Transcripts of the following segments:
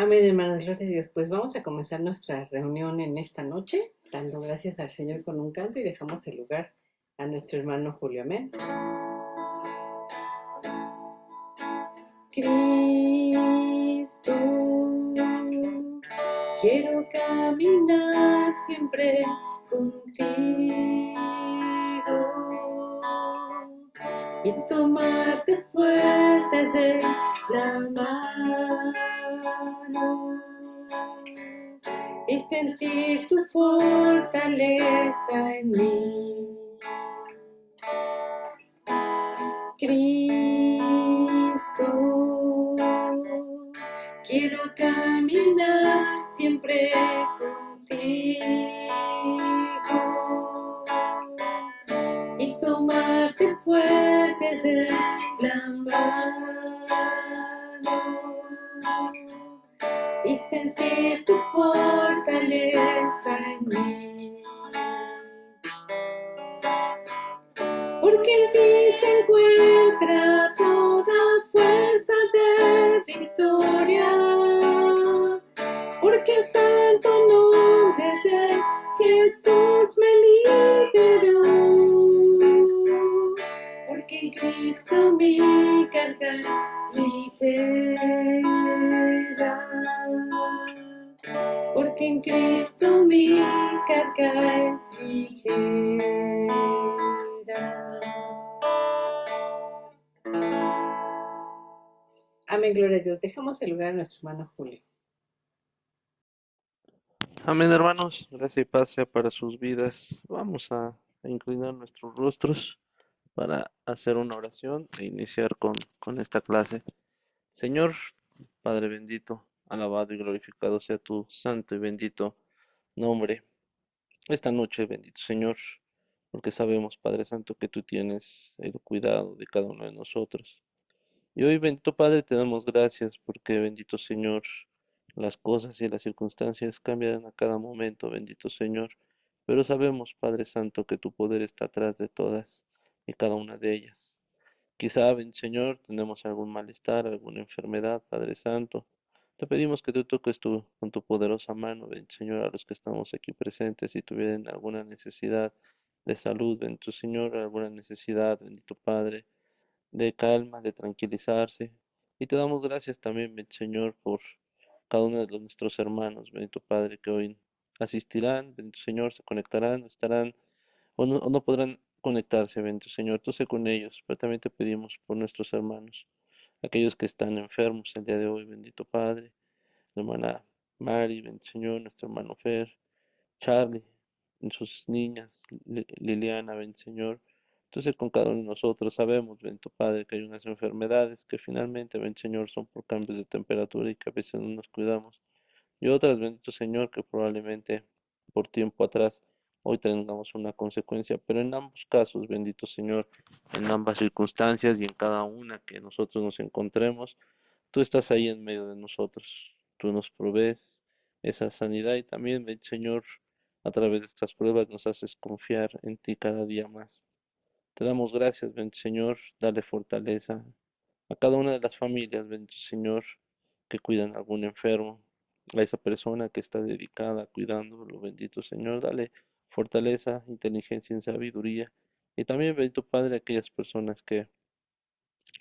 Amén, hermanos, gloria a Dios. Pues vamos a comenzar nuestra reunión en esta noche, dando gracias al Señor con un canto y dejamos el lugar a nuestro hermano Julio. Amén. Cristo, quiero caminar siempre contigo y tomarte fuerte de la mano y sentir tu fortaleza en mí. Cristo, quiero caminar siempre contigo y tomarte fuerte de la mano y sentir tu fortaleza en mí. Porque en ti se encuentra toda fuerza de victoria, porque el santo nombre de Jesús me liberó, porque en Cristo mi carga es ligera, porque en Cristo mi carga es ligera. Amén, gloria a Dios. Dejamos el lugar a nuestro hermano Julio. Amén, hermanos. Gracia y paz sea para sus vidas. Vamos a inclinar nuestros rostros para hacer una oración e iniciar con esta clase. Señor, Padre bendito, alabado y glorificado sea tu santo y bendito nombre. Esta noche, bendito Señor, porque sabemos, Padre Santo, que tú tienes el cuidado de cada uno de nosotros. Y hoy, bendito Padre, te damos gracias porque, bendito Señor, las cosas y las circunstancias cambian a cada momento, bendito Señor. Pero sabemos, Padre Santo, que tu poder está atrás de todas y cada una de ellas. Quizá, Señor, tenemos algún malestar, alguna enfermedad, Padre Santo. Te pedimos que tú toques con tu poderosa mano, Señor, a los que estamos aquí presentes, si tuvieran alguna necesidad de salud, bendito Señor, alguna necesidad, bendito Padre de calma, de tranquilizarse. Y te damos gracias también, Señor, por cada uno de nuestros hermanos, bendito Padre, que hoy asistirán, bendito Señor, se conectarán, estarán o no podrán conectarse, bendito Señor. Tú sé con ellos, pero también te pedimos por nuestros hermanos, aquellos que están enfermos el día de hoy, bendito Padre, la hermana Mari, bendito Señor, nuestro hermano Fer, Charlie, en sus niñas, Liliana, ven Señor. Entonces con cada uno de nosotros sabemos, ven tu Padre, que hay unas enfermedades que finalmente, ven Señor, son por cambios de temperatura y que a veces no nos cuidamos. Y otras, bendito Señor, que probablemente por tiempo atrás hoy tengamos una consecuencia. Pero en ambos casos, bendito Señor, en ambas circunstancias y en cada una que nosotros nos encontremos, tú estás ahí en medio de nosotros. Tú nos provees esa sanidad y también, ven Señor, a través de estas pruebas nos haces confiar en ti cada día más. Te damos gracias, bendito Señor, dale fortaleza a cada una de las familias, bendito Señor, que cuidan a algún enfermo, a esa persona que está dedicada a cuidándolo, bendito Señor, dale fortaleza, inteligencia y sabiduría. Y también, bendito Padre, a aquellas personas que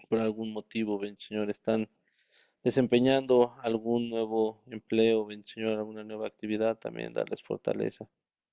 por algún motivo, bendito Señor, están desempeñando algún nuevo empleo, bendito Señor, alguna nueva actividad, también darles fortaleza.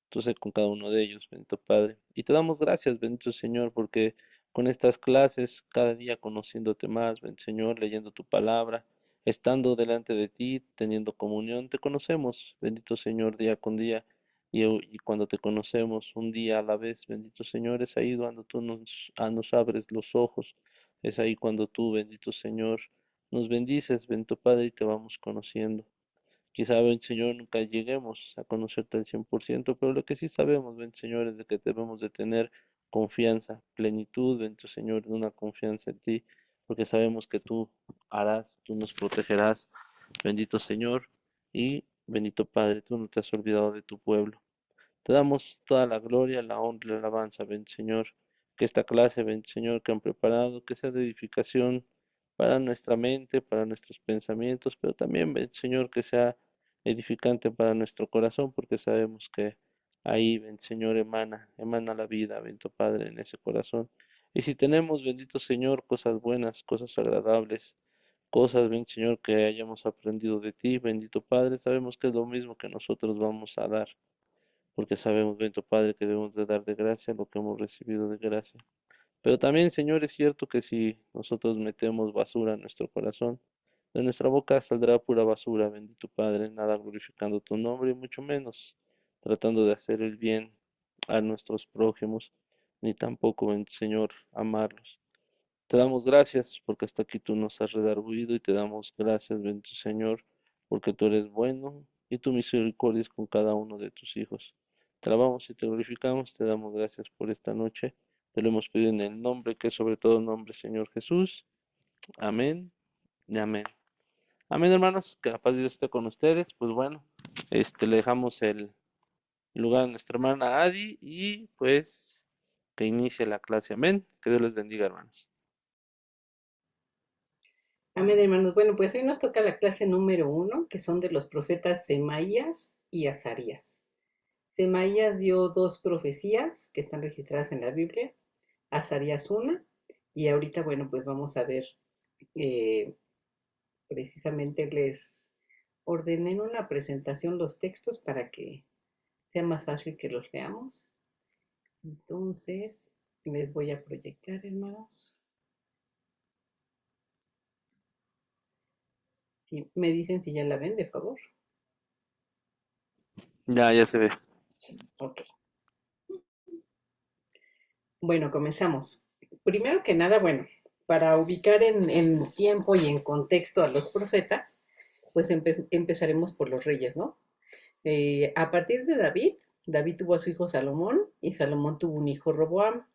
Tú sé con cada uno de ellos, bendito Padre. Y te damos gracias, bendito Señor, porque con estas clases, cada día conociéndote más, bendito Señor, leyendo tu palabra, estando delante de ti, teniendo comunión, te conocemos, bendito Señor, día con día. Y cuando te conocemos un día a la vez, bendito Señor, es ahí cuando tú nos abres los ojos, es ahí cuando tú, bendito Señor, nos bendices, bendito Padre, y te vamos conociendo. Quizá, ven Señor, nunca lleguemos a conocerte al 100%, pero lo que sí sabemos, ven Señor, es de que debemos de tener confianza, plenitud, ven tu Señor, en una confianza en ti, porque sabemos que tú harás, tú nos protegerás, bendito Señor, y bendito Padre, tú no te has olvidado de tu pueblo. Te damos toda la gloria, la honra y la alabanza, ven Señor, que esta clase, ven Señor, que han preparado, que sea de edificación para nuestra mente, para nuestros pensamientos, pero también, ven, Señor, que sea edificante para nuestro corazón, porque sabemos que ahí, ven, Señor, emana la vida, bendito Padre, en ese corazón. Y si tenemos, bendito Señor, cosas buenas, cosas agradables, cosas, ven, Señor, que hayamos aprendido de ti, bendito Padre, sabemos que es lo mismo que nosotros vamos a dar, porque sabemos, bendito Padre, que debemos de dar de gracia lo que hemos recibido de gracia. Pero también, Señor, es cierto que si nosotros metemos basura en nuestro corazón, de nuestra boca saldrá pura basura, bendito Padre, nada glorificando tu nombre y mucho menos tratando de hacer el bien a nuestros prójimos, ni tampoco, Señor, amarlos. Te damos gracias porque hasta aquí tú nos has redarguido y te damos gracias, bendito Señor, porque tú eres bueno y tu misericordia es con cada uno de tus hijos. Te alabamos y te glorificamos, te damos gracias por esta noche. Te lo hemos pedido en el nombre que es sobre todo nombre, Señor Jesús. Amén y amén. Amén, hermanos, que la paz de Dios esté con ustedes. Pues bueno, le dejamos el lugar a nuestra hermana Adi y pues que inicie la clase. Amén. Que Dios les bendiga, hermanos. Amén, hermanos. Bueno, pues hoy nos toca la clase número 1, que son de los profetas Semaías y Azarías. Semaías dio 2 profecías que están registradas en la Biblia, Azarías una, y ahorita, bueno, pues vamos a ver, eh, precisamente les ordené en una presentación los textos para que sea más fácil que los leamos. Entonces, les voy a proyectar, hermanos. Si me dicen si ya la ven, de favor. Ya se ve. Ok. Bueno, comenzamos. Primero que nada, bueno, para ubicar en tiempo y en contexto a los profetas, pues empezaremos por los reyes, ¿no? A partir de David, David tuvo a su hijo Salomón y Salomón tuvo un hijo Roboam.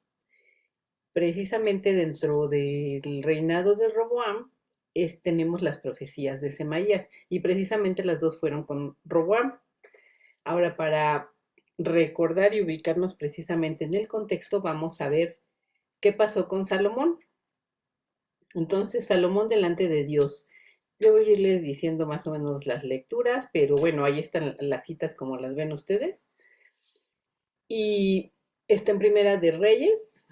Precisamente dentro del reinado de Roboam tenemos las profecías de Semaías y precisamente las dos fueron con Roboam. Ahora, para recordar y ubicarnos precisamente en el contexto, vamos a ver qué pasó con Salomón. Entonces, Salomón delante de Dios. Yo voy a irles diciendo más o menos las lecturas, pero bueno, ahí están las citas como las ven ustedes. Y está en Primera de Reyes,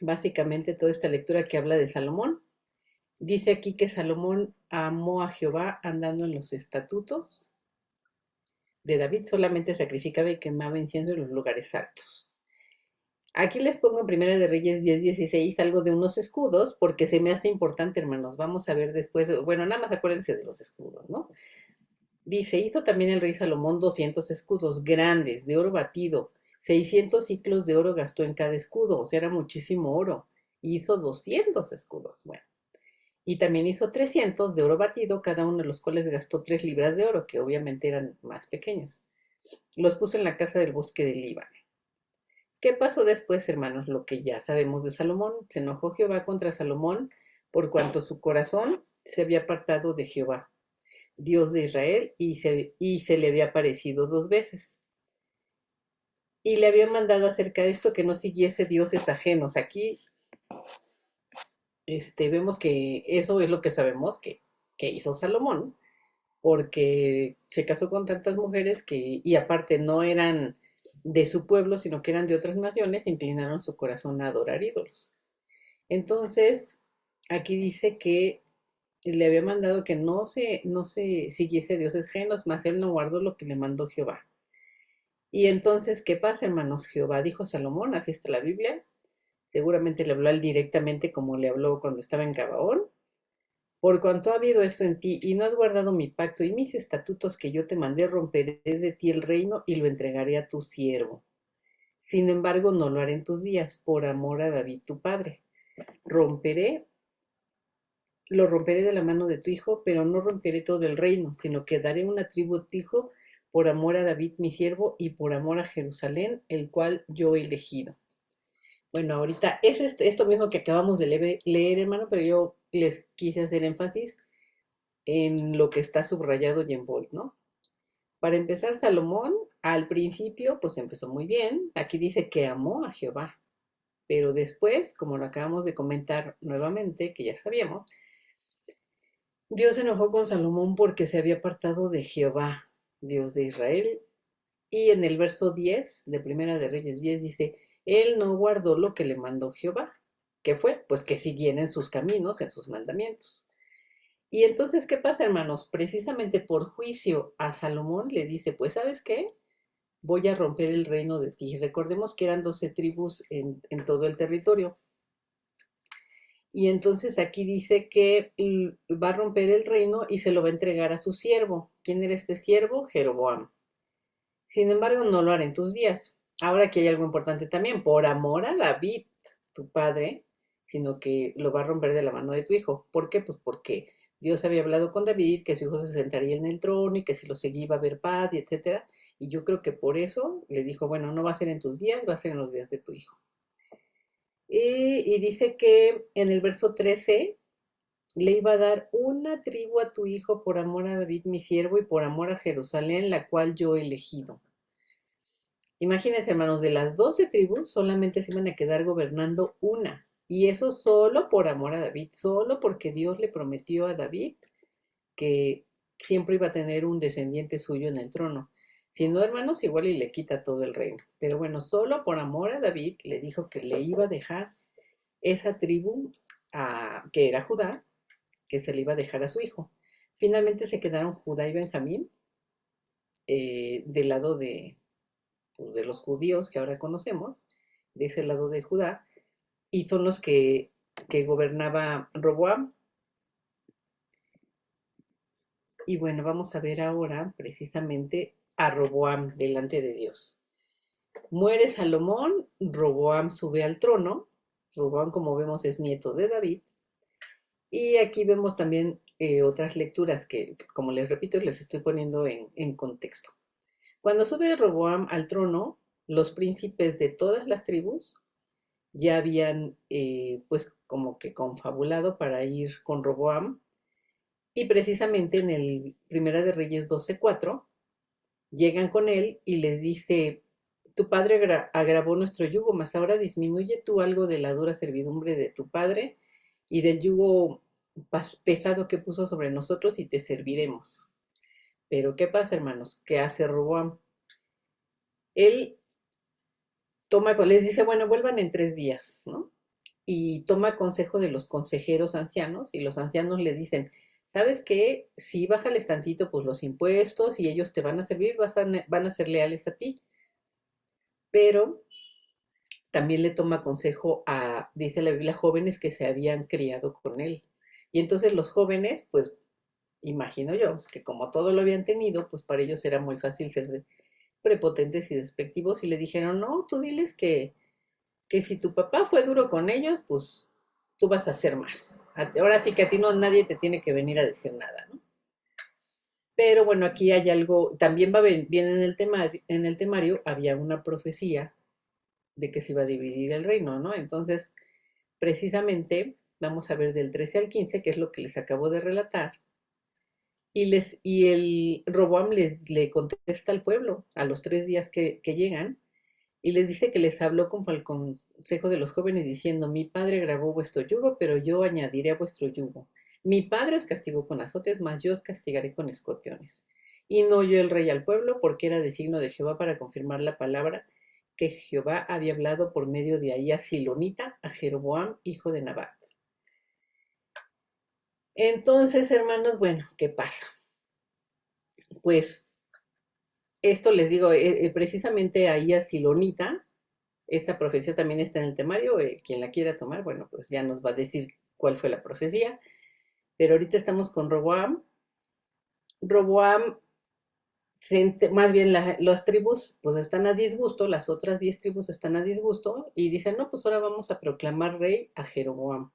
básicamente toda esta lectura que habla de Salomón. Dice aquí que Salomón amó a Jehová andando en los estatutos de David, solamente sacrificaba y quemaba incienso en los lugares altos. Aquí les pongo en Primera de Reyes 10:16 algo de unos escudos, porque se me hace importante, hermanos. Vamos a ver después, bueno, nada más acuérdense de los escudos, ¿no? Dice, hizo también el rey Salomón 200 escudos grandes, de oro batido. 600 ciclos de oro gastó en cada escudo, o sea, era muchísimo oro. Hizo 200 escudos, bueno. Y también hizo 300 de oro batido, cada uno de los cuales gastó 3 libras de oro, que obviamente eran más pequeños. Los puso en la casa del bosque del Líbano. ¿Qué pasó después, hermanos? Lo que ya sabemos de Salomón. Se enojó Jehová contra Salomón por cuanto su corazón se había apartado de Jehová, Dios de Israel, y se le había aparecido 2 veces. Y le había mandado acerca de esto que no siguiese dioses ajenos. Aquí vemos que eso es lo que sabemos que hizo Salomón, porque se casó con tantas mujeres y aparte no eran de su pueblo, sino que eran de otras naciones, inclinaron su corazón a adorar ídolos. Entonces, aquí dice que le había mandado que no se siguiese dioses ajenos, mas él no guardó lo que le mandó Jehová. Y entonces, ¿qué pasa, hermanos? Jehová dijo a Salomón, así está la Biblia, seguramente le habló a él directamente como le habló cuando estaba en Gabaón, por cuanto ha habido esto en ti y no has guardado mi pacto y mis estatutos que yo te mandé, romperé de ti el reino y lo entregaré a tu siervo. Sin embargo, no lo haré en tus días, por amor a David tu padre. Romperé, lo romperé de la mano de tu hijo, pero no romperé todo el reino, sino que daré una tribu a tu hijo por amor a David mi siervo y por amor a Jerusalén, el cual yo he elegido. Bueno, ahorita es esto mismo que acabamos de leer, hermano, pero yo les quise hacer énfasis en lo que está subrayado y en bold, ¿no? Para empezar, Salomón al principio pues empezó muy bien. Aquí dice que amó a Jehová, pero después, como lo acabamos de comentar nuevamente, que ya sabíamos, Dios se enojó con Salomón porque se había apartado de Jehová, Dios de Israel. Y en el verso 10 de Primera de Reyes 10 dice, él no guardó lo que le mandó Jehová. ¿Qué fue? Pues que siguiera en sus caminos, en sus mandamientos. Y entonces, ¿qué pasa, hermanos? Precisamente por juicio a Salomón le dice, pues, ¿sabes qué? Voy a romper el reino de ti. Recordemos que eran 12 tribus en todo el territorio. Y entonces aquí dice que va a romper el reino y se lo va a entregar a su siervo. ¿Quién era este siervo? Jeroboam. Sin embargo, no lo hará en tus días. Ahora aquí hay algo importante también, por amor a David, tu padre, sino que lo va a romper de la mano de tu hijo. ¿Por qué? Pues porque Dios había hablado con David que su hijo se sentaría en el trono y que si lo seguía iba a haber paz y etcétera. Y yo creo que por eso le dijo, bueno, no va a ser en tus días, va a ser en los días de tu hijo. Y dice que en el verso 13 le iba a dar una tribu a tu hijo por amor a David mi siervo y por amor a Jerusalén, la cual yo he elegido. Imagínense, hermanos, de las 12 tribus solamente se iban a quedar gobernando una. Y eso solo por amor a David, solo porque Dios le prometió a David que siempre iba a tener un descendiente suyo en el trono. Si no, hermanos, igual y le quita todo el reino. Pero bueno, solo por amor a David le dijo que le iba a dejar esa tribu que era Judá, que se le iba a dejar a su hijo. Finalmente se quedaron Judá y Benjamín del lado pues, de los judíos que ahora conocemos, de ese lado de Judá, y son los que gobernaba Roboam. Y bueno, vamos a ver ahora precisamente a Roboam delante de Dios. Muere Salomón, Roboam sube al trono. Roboam, como vemos, es nieto de David. Y aquí vemos también otras lecturas que, como les repito, les estoy poniendo en contexto. Cuando sube Roboam al trono, los príncipes de todas las tribus ya habían pues como que confabulado para ir con Roboam y precisamente en el Primera de Reyes 12:4 llegan con él y les dice, tu padre agravó nuestro yugo, mas ahora disminuye tú algo de la dura servidumbre de tu padre y del yugo pesado que puso sobre nosotros y te serviremos. Pero ¿qué pasa, hermanos? ¿Qué hace Roboam? Él les dice, bueno, vuelvan en 3 días, ¿no? Y toma consejo de los consejeros ancianos y los ancianos le dicen, ¿sabes qué? Si bájales tantito pues los impuestos y ellos te van a servir, van a ser leales a ti, pero también le toma consejo a, dice la Biblia, jóvenes que se habían criado con él. Y entonces los jóvenes, pues imagino yo, que como todo lo habían tenido, pues para ellos era muy fácil ser prepotentes y despectivos y le dijeron, no, tú diles que si tu papá fue duro con ellos, pues tú vas a hacer más. Ahora sí que a ti no nadie te tiene que venir a decir nada, ¿no? Pero bueno, aquí hay algo, también bien en el temario había una profecía de que se iba a dividir el reino, ¿no? Entonces, precisamente, vamos a ver del 13 al 15, que es lo que les acabo de relatar, y el Roboam le contesta al pueblo a los 3 días que llegan, y les dice que les habló con el consejo de los jóvenes diciendo, mi padre grabó vuestro yugo, pero yo añadiré a vuestro yugo. Mi padre os castigó con azotes, mas yo os castigaré con escorpiones. Y no oyó el rey al pueblo, porque era designo de Jehová para confirmar la palabra que Jehová había hablado por medio de Ahías Silonita a Jeroboam, hijo de Nabat. Entonces, hermanos, bueno, ¿qué pasa? Pues esto les digo, precisamente Ahías Silonita, esta profecía también está en el temario, quien la quiera tomar, bueno, pues ya nos va a decir cuál fue la profecía, pero ahorita estamos con Roboam. Roboam, más bien las tribus pues están a disgusto, las otras 10 tribus están a disgusto y dicen, no, pues ahora vamos a proclamar rey a Jeroboam.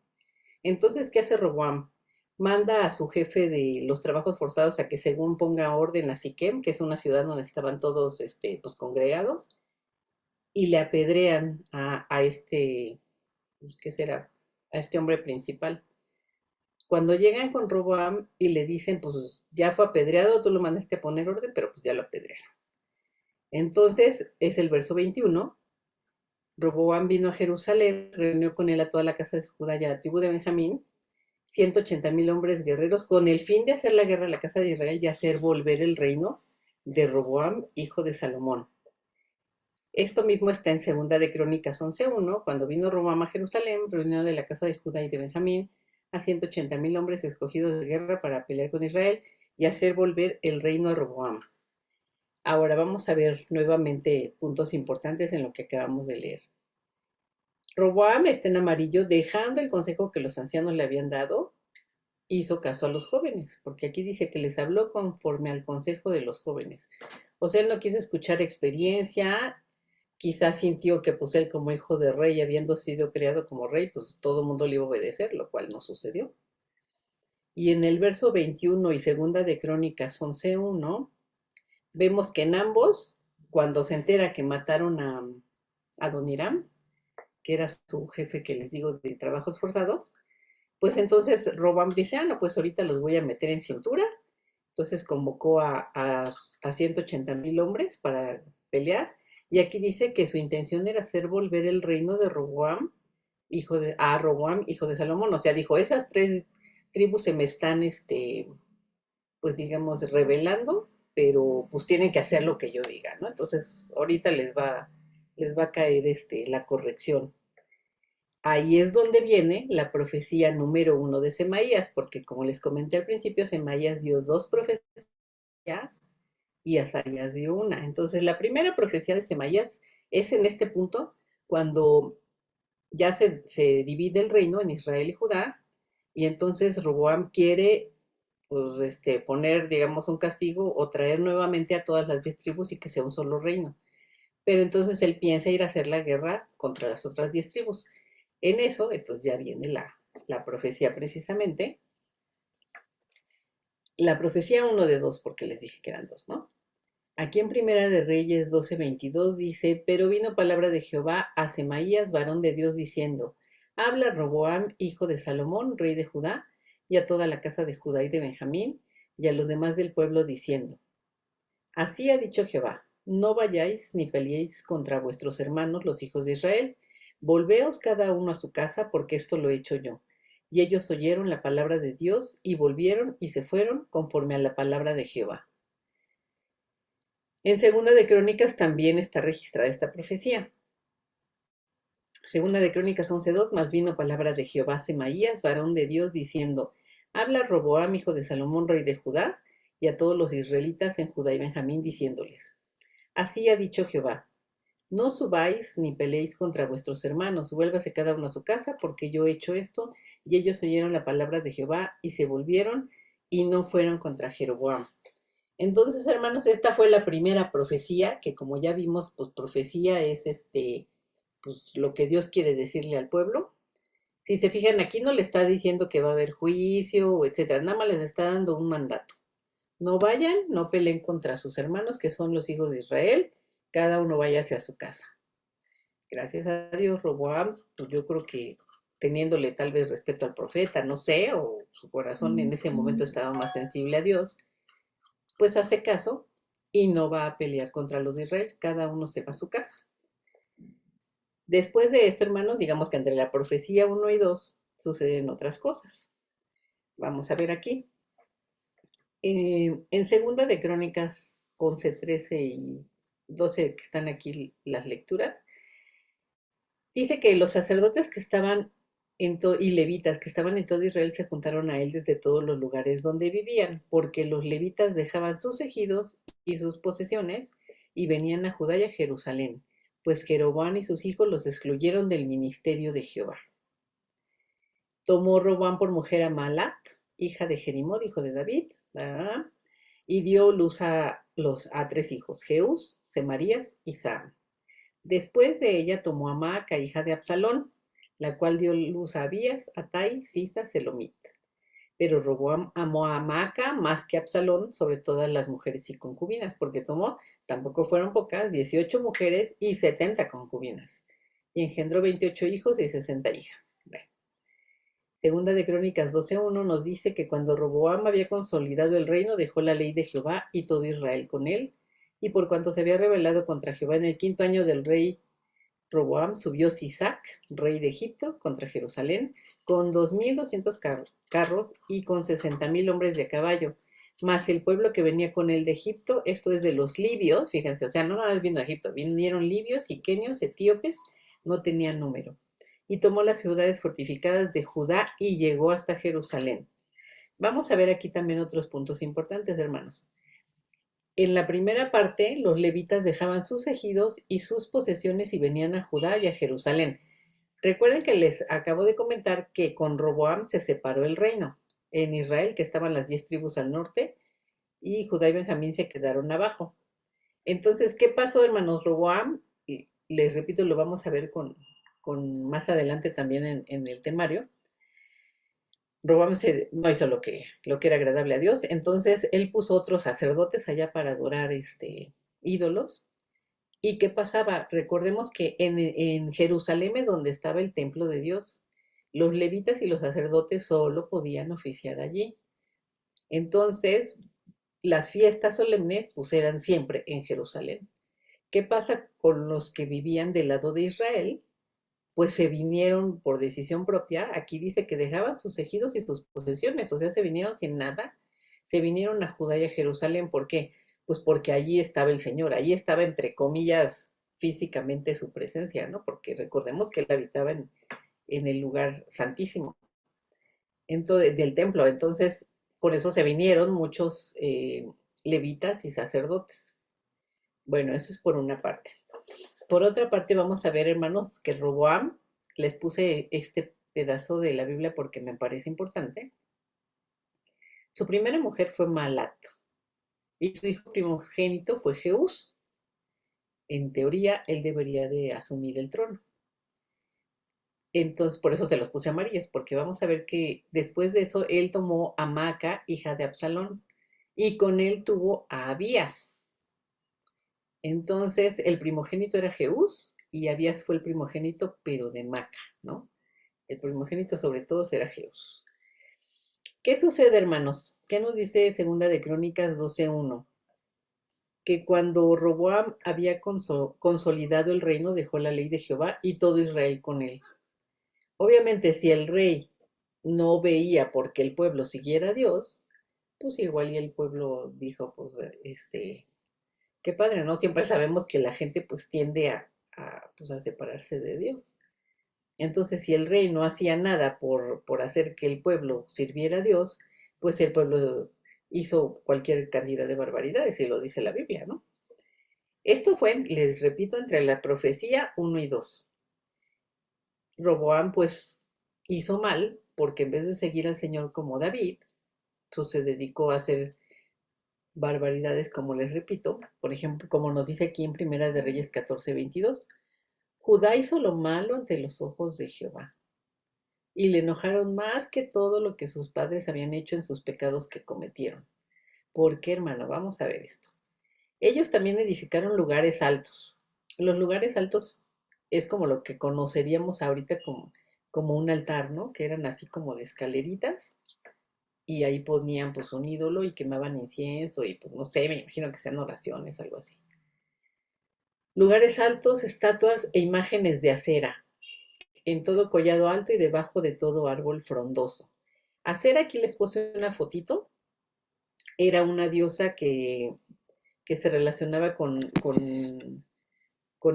Entonces, ¿qué hace Roboam? Manda a su jefe de los trabajos forzados a que según ponga orden a Siquem, que es una ciudad donde estaban todos pues, congregados, y le apedrean a este, pues, ¿qué será? A este hombre principal. Cuando llegan con Roboam y le dicen, pues ya fue apedreado, tú lo mandaste a poner orden, pero pues ya lo apedrearon. Entonces, es el verso 21. Roboam vino a Jerusalén, reunió con él a toda la casa de Judá y a la tribu de Benjamín, 180,000 hombres guerreros con el fin de hacer la guerra a la casa de Israel y hacer volver el reino de Roboam, hijo de Salomón. Esto mismo está en Segunda de Crónicas 11:1, cuando vino Roboam a Jerusalén, reunido de la casa de Judá y de Benjamín, a 180,000 hombres escogidos de guerra para pelear con Israel y hacer volver el reino a Roboam. Ahora vamos a ver nuevamente puntos importantes en lo que acabamos de leer. Roboam está en amarillo, dejando el consejo que los ancianos le habían dado, hizo caso a los jóvenes, porque aquí dice que les habló conforme al consejo de los jóvenes. O sea, él no quiso escuchar experiencia, quizás sintió que pues él como hijo de rey, habiendo sido criado como rey, pues todo el mundo le iba a obedecer, lo cual no sucedió. Y en el verso 21 y segunda de Crónicas 11:1, vemos que en ambos, cuando se entera que mataron a Adoniram, que era su jefe que les digo de trabajos forzados, pues entonces Robam dice, no, pues ahorita los voy a meter en cintura. Entonces convocó a 180,000 hombres para pelear. Y aquí dice que su intención era hacer volver el reino de Roboam, Roboam, hijo de Salomón. O sea, dijo, esas tres tribus se me están, pues digamos, rebelando, pero pues tienen que hacer lo que yo diga, ¿no? Entonces, ahorita les va a caer la corrección. Ahí es donde viene la profecía número 1 de Semaías, porque como les comenté al principio, Semaías dio dos profecías y Azarías dio una. Entonces, la primera profecía de Semaías es en este punto, cuando ya se divide el reino en Israel y Judá, y entonces Roboam quiere pues, poner, digamos, un castigo o traer nuevamente a todas las 10 tribus y que sea un solo reino. Pero entonces él piensa ir a hacer la guerra contra las otras 10 tribus. En eso, entonces ya viene la profecía precisamente. La profecía uno de dos, porque les dije que eran dos, ¿no? Aquí en Primera de Reyes 12:22 dice, pero vino palabra de Jehová a Semaías, varón de Dios, diciendo, habla Roboam, hijo de Salomón, rey de Judá, y a toda la casa de Judá y de Benjamín, y a los demás del pueblo, diciendo, así ha dicho Jehová, no vayáis ni peleéis contra vuestros hermanos, los hijos de Israel, volveos cada uno a su casa, porque esto lo he hecho yo. Y ellos oyeron la palabra de Dios, y volvieron y se fueron conforme a la palabra de Jehová. En Segunda de Crónicas también está registrada esta profecía. Segunda de Crónicas 11:2, más vino palabra de Jehová a Semaías, varón de Dios, diciendo, habla Roboam, hijo de Salomón, rey de Judá, y a todos los israelitas en Judá y Benjamín, diciéndoles, así ha dicho Jehová, no subáis ni peleéis contra vuestros hermanos, vuélvase cada uno a su casa, porque yo he hecho esto, y ellos oyeron la palabra de Jehová, y se volvieron, y no fueron contra Jeroboam. Entonces, hermanos, esta fue la primera profecía, que como ya vimos, pues profecía es pues lo que Dios quiere decirle al pueblo. Si se fijan, aquí no le está diciendo que va a haber juicio o etcétera, nada más les está dando un mandato. No vayan, no peleen contra sus hermanos, que son los hijos de Israel, cada uno vaya hacia su casa. Gracias a Dios, Roboam, pues yo creo que teniéndole tal vez respeto al profeta, no sé, o su corazón en ese momento estaba más sensible a Dios, pues hace caso y no va a pelear contra los de Israel, cada uno se va a su casa. Después de esto, hermanos, digamos que entre la profecía 1 y 2 suceden otras cosas. Vamos a ver aquí. En segunda de Crónicas 11, 13 y 12, que están aquí las lecturas, dice que los sacerdotes que estaban y levitas que estaban en todo Israel se juntaron a él desde todos los lugares donde vivían, porque los levitas dejaban sus ejidos y sus posesiones y venían a Judá y a Jerusalén, pues Jeroboam y sus hijos los excluyeron del ministerio de Jehová. Tomó Roboam por mujer a Malat, hija de Jerimot, hijo de David, y dio luz a tres hijos, Jeús, Semarías y Sam. Después de ella tomó a Maaca, hija de Absalón, la cual dio luz a Abías, Atai, Sisa, Selomit. Pero Roboam amó a Maaca más que a Absalón, sobre todas las mujeres y concubinas, porque tomó, tampoco fueron pocas, 18 mujeres y 70 concubinas. Y engendró 28 hijos y 60 hijas. Bueno. Segunda de Crónicas 12:1 nos dice que cuando Roboam había consolidado el reino, dejó la ley de Jehová y todo Israel con él, y por cuanto se había rebelado contra Jehová en el 5.º año del rey Roboam subió Sisac, rey de Egipto, contra Jerusalén, con 2.200 carros y con 60.000 hombres de a caballo, más el pueblo que venía con él de Egipto, esto es de los libios, fíjense, o sea, no nada más vino a Egipto, vinieron libios, siquenios, etíopes, no tenían número. Y tomó las ciudades fortificadas de Judá y llegó hasta Jerusalén. Vamos a ver aquí también otros puntos importantes, hermanos. En la primera parte, los levitas dejaban sus ejidos y sus posesiones y venían a Judá y a Jerusalén. Recuerden que les acabo de comentar que con Roboam se separó el reino. En Israel, que estaban las 10 tribus al norte, y Judá y Benjamín se quedaron abajo. Entonces, ¿qué pasó, hermanos? Roboam, y les repito, lo vamos a ver con más adelante también en el temario. Roboam no hizo lo que era agradable a Dios, entonces él puso otros sacerdotes allá para adorar ídolos. ¿Y qué pasaba? Recordemos que en Jerusalén es donde estaba el templo de Dios. Los levitas y los sacerdotes solo podían oficiar allí. Entonces, las fiestas solemnes pues eran siempre en Jerusalén. ¿Qué pasa con los que vivían del lado de Israel? Pues se vinieron por decisión propia. Aquí dice que dejaban sus ejidos y sus posesiones, o sea, se vinieron sin nada. Se vinieron a Judá y a Jerusalén. ¿Por qué? Pues porque allí estaba el Señor, allí estaba entre comillas físicamente su presencia, ¿no? Porque recordemos que él habitaba en el lugar santísimo entonces, del templo. Entonces, por eso se vinieron muchos levitas y sacerdotes. Bueno, eso es por una parte. Por otra parte, vamos a ver, hermanos, que Roboam, les puse este pedazo de la Biblia porque me parece importante. Su primera mujer fue Malat y su hijo primogénito fue Jeús. En teoría, él debería de asumir el trono. Entonces, por eso se los puse amarillos, porque vamos a ver que después de eso, él tomó a Maca, hija de Absalón, y con él tuvo a Abías. Entonces, el primogénito era Jeús y Abías fue el primogénito, pero de Maca, ¿no? El primogénito sobre todo será Jeús. ¿Qué sucede, hermanos? ¿Qué nos dice Segunda de Crónicas 12:1? Que cuando Roboam había consolidado el reino, dejó la ley de Jehová y todo Israel con él. Obviamente, si el rey no veía porque el pueblo siguiera a Dios, pues igual y el pueblo dijo, pues, qué padre, ¿no? Siempre sabemos que la gente pues tiende pues, a separarse de Dios. Entonces, si el rey no hacía nada por hacer que el pueblo sirviera a Dios, pues el pueblo hizo cualquier cantidad de barbaridades, y lo dice la Biblia, ¿no? Esto fue, les repito, entre la profecía 1 y 2. Roboam, pues, hizo mal, porque en vez de seguir al Señor como David, pues se dedicó a hacer barbaridades, como les repito, por ejemplo, como nos dice aquí en Primera de Reyes 14:22. Judá hizo lo malo ante los ojos de Jehová, y le enojaron más que todo lo que sus padres habían hecho en sus pecados que cometieron. ¿Por qué, hermano? Vamos a ver esto. Ellos también edificaron lugares altos. Los lugares altos es como lo que conoceríamos ahorita como un altar, ¿no? Que eran así como de escaleritas y ahí ponían pues un ídolo y quemaban incienso y pues no sé, me imagino que sean oraciones, algo así. Lugares altos, estatuas e imágenes de acera, en todo collado alto y debajo de todo árbol frondoso. Acera, aquí les puse una fotito, era una diosa que se relacionaba con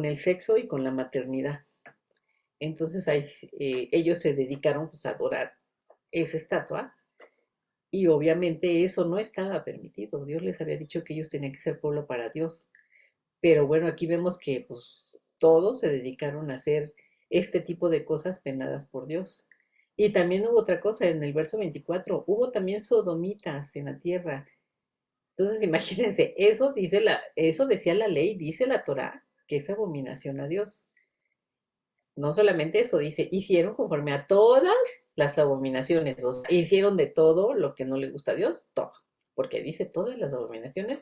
el sexo y con la maternidad. Entonces ahí, ellos se dedicaron pues, a adorar esa estatua y obviamente eso no estaba permitido. Dios les había dicho que ellos tenían que ser pueblo para Dios. Pero bueno, aquí vemos que pues todos se dedicaron a hacer este tipo de cosas penadas por Dios. Y también hubo otra cosa en el verso 24, hubo también sodomitas en la tierra. Entonces, imagínense, eso decía la ley, dice la Torá, que es abominación a Dios. No solamente eso, dice, hicieron conforme a todas las abominaciones, o sea, hicieron de todo lo que no le gusta a Dios, todo, porque dice todas las abominaciones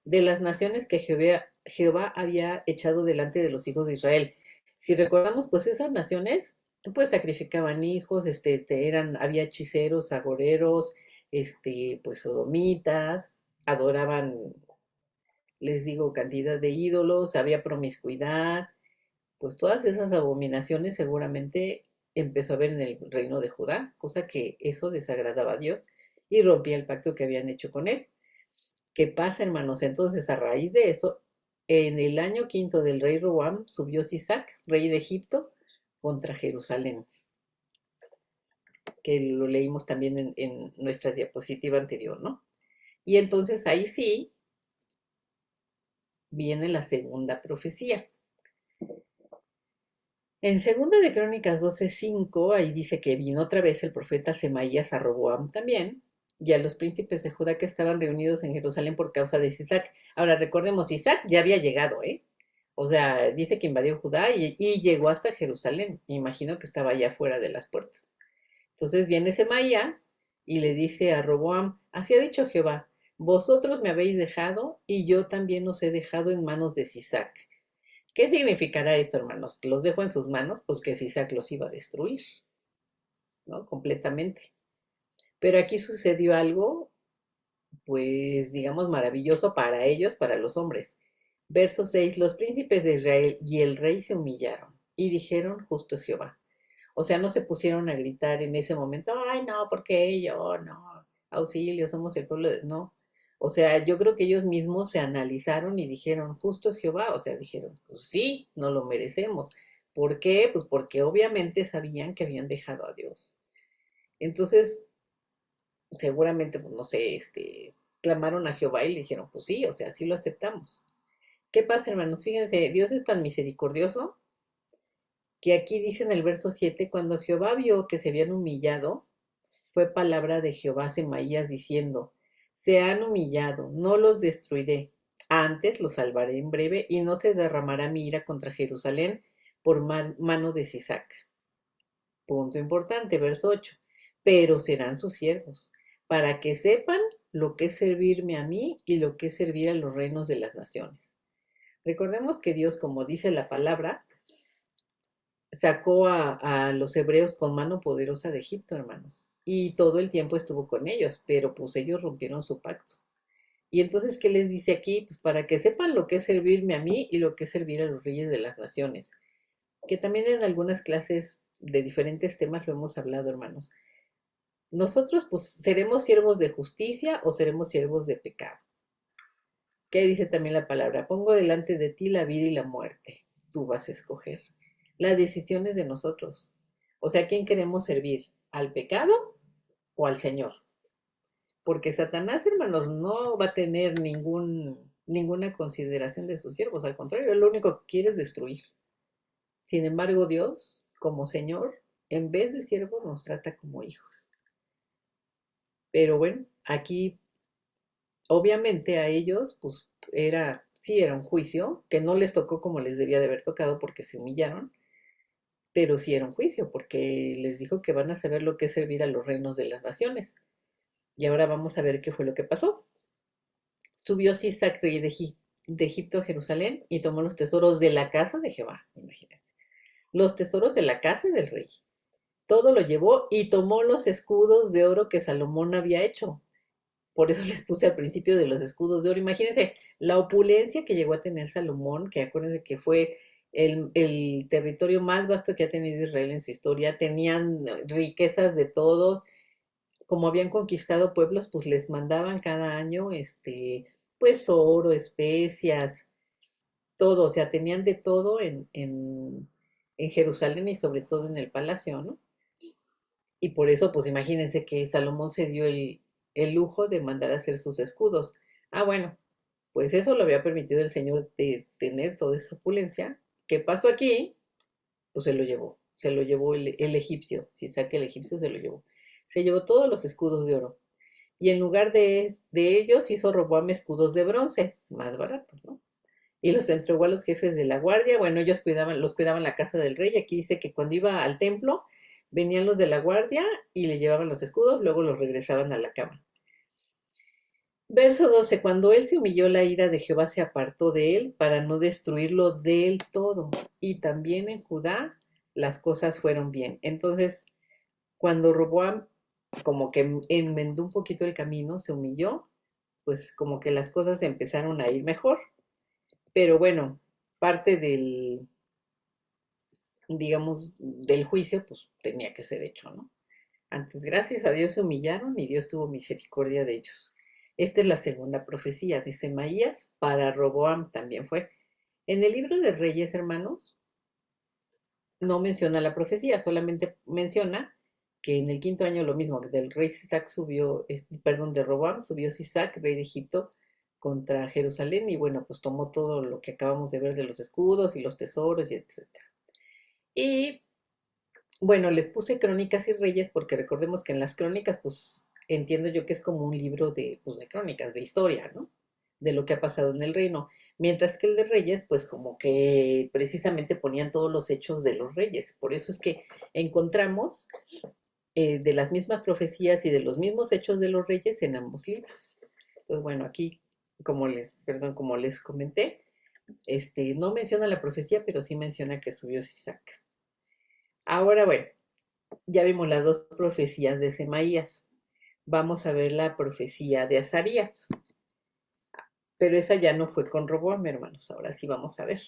de las naciones que Jehová había echado delante de los hijos de Israel. Si recordamos, pues esas naciones, pues sacrificaban hijos, había hechiceros, agoreros, pues sodomitas, adoraban, les digo, cantidad de ídolos, había promiscuidad, Pues todas esas abominaciones seguramente empezó a ver en el reino de Judá, cosa que eso desagradaba a Dios y rompía el pacto que habían hecho con él. ¿Qué pasa, hermanos? Entonces, a raíz de eso, en el año quinto del rey Roboam subió Sisac, rey de Egipto, contra Jerusalén, que lo leímos también en nuestra diapositiva anterior, ¿no? Y entonces ahí sí viene la segunda profecía. En segunda de Crónicas 12:5, ahí dice que vino otra vez el profeta Semaías a Roboam también, y a los príncipes de Judá que estaban reunidos en Jerusalén por causa de Sisac. Ahora recordemos, Sisac ya había llegado, ¿eh? O sea, dice que invadió Judá y llegó hasta Jerusalén. Me imagino que estaba allá fuera de las puertas. Entonces viene Semaías y le dice a Roboam, así ha dicho Jehová, vosotros me habéis dejado y yo también os he dejado en manos de Sisac. ¿Qué significará esto, hermanos? Los dejo en sus manos, pues que Sisac los iba a destruir, ¿no? Completamente. Pero aquí sucedió algo, pues, digamos, maravilloso para ellos, para los hombres. Verso 6, los príncipes de Israel y el rey se humillaron y dijeron, justo es Jehová. O sea, no se pusieron a gritar en ese momento, ay, no, porque yo, no, auxilio, somos el pueblo de... No. O sea, yo creo que ellos mismos se analizaron y dijeron, justo es Jehová. O sea, dijeron, pues sí, no lo merecemos. ¿Por qué? Pues porque obviamente sabían que habían dejado a Dios. Entonces, seguramente, pues no sé, clamaron a Jehová y le dijeron, pues sí, o sea, sí lo aceptamos. ¿Qué pasa, hermanos? Fíjense, Dios es tan misericordioso que aquí dice en el verso 7, cuando Jehová vio que se habían humillado, fue palabra de Jehová a Semaías diciendo, se han humillado, no los destruiré, antes los salvaré en breve y no se derramará mi ira contra Jerusalén por mano de Sisac. Punto importante, verso 8. Pero serán sus siervos, para que sepan lo que es servirme a mí y lo que es servir a los reinos de las naciones. Recordemos que Dios, como dice la palabra, sacó a los hebreos con mano poderosa de Egipto, hermanos. Y todo el tiempo estuvo con ellos, pero pues ellos rompieron su pacto. Y entonces, ¿qué les dice aquí? Pues para que sepan lo que es servirme a mí y lo que es servir a los reyes de las naciones. Que también en algunas clases de diferentes temas lo hemos hablado, hermanos. Nosotros, pues, seremos siervos de justicia o seremos siervos de pecado. ¿Qué dice también la palabra? Pongo delante de ti la vida y la muerte. Tú vas a escoger. La decisión es de nosotros. O sea, ¿a quién queremos servir? ¿Al pecado o al Señor? Porque Satanás, hermanos, no va a tener ninguna consideración de sus siervos. Al contrario, él lo único que quiere es destruir. Sin embargo, Dios, como Señor, en vez de siervos, nos trata como hijos. Pero bueno, aquí obviamente a ellos, pues sí era un juicio, que no les tocó como les debía de haber tocado porque se humillaron, pero sí era un juicio, porque les dijo que van a saber lo que es servir a los reinos de las naciones. Y ahora vamos a ver qué fue lo que pasó. Subió Sisac de Egipto a Jerusalén y tomó los tesoros de la casa de Jehová, imagínense. Los tesoros de la casa del rey. Todo lo llevó y tomó los escudos de oro que Salomón había hecho. Por eso les puse al principio de los escudos de oro. Imagínense la opulencia que llegó a tener Salomón, que acuérdense que fue el territorio más vasto que ha tenido Israel en su historia. Tenían riquezas de todo. Como habían conquistado pueblos, pues les mandaban cada año, pues oro, especias, todo. O sea, tenían de todo en Jerusalén y sobre todo en el palacio, ¿no? Y por eso, pues imagínense que Salomón se dio el lujo de mandar a hacer sus escudos. Ah, bueno, pues eso lo había permitido el Señor de tener toda esa opulencia. ¿Qué pasó aquí? Pues se lo llevó el egipcio, si saque el egipcio se lo llevó. Se llevó todos los escudos de oro. Y en lugar de ellos hizo Roboam escudos de bronce, más baratos, ¿no? Y los entregó a los jefes de la guardia. Bueno, ellos los cuidaban la casa del rey. Aquí dice que cuando iba al templo, venían los de la guardia y le llevaban los escudos, luego los regresaban a la cama. Verso 12. Cuando él se humilló, la ira de Jehová se apartó de él para no destruirlo del todo. Y también en Judá las cosas fueron bien. Entonces, cuando Roboam como que enmendó un poquito el camino, se humilló, pues como que las cosas empezaron a ir mejor. Pero bueno, parte digamos, del juicio, pues tenía que ser hecho, ¿no? Antes, gracias a Dios se humillaron y Dios tuvo misericordia de ellos. Esta es la segunda profecía de Semaías para Roboam también fue. En el libro de Reyes, hermanos, no menciona la profecía, solamente menciona que en el quinto año lo mismo, del rey Sisac subió, perdón, de Roboam subió Sisac, rey de Egipto, contra Jerusalén y bueno, pues tomó todo lo que acabamos de ver de los escudos y los tesoros y etcétera. Y bueno, les puse crónicas y reyes porque recordemos que en las crónicas, pues entiendo yo que es como un libro de, pues, de crónicas, de historia, ¿no? De lo que ha pasado en el reino. Mientras que el de reyes, pues como que precisamente ponían todos los hechos de los reyes. Por eso es que encontramos de las mismas profecías y de los mismos hechos de los reyes en ambos libros. Entonces, bueno, aquí, perdón, como les comenté, no menciona la profecía, pero sí menciona que subió Sisac. Ahora, bueno, ya vimos las dos profecías de Semaías. Vamos a ver la profecía de Azarías. Pero esa ya no fue con Roboam, hermanos. Ahora sí vamos a ver.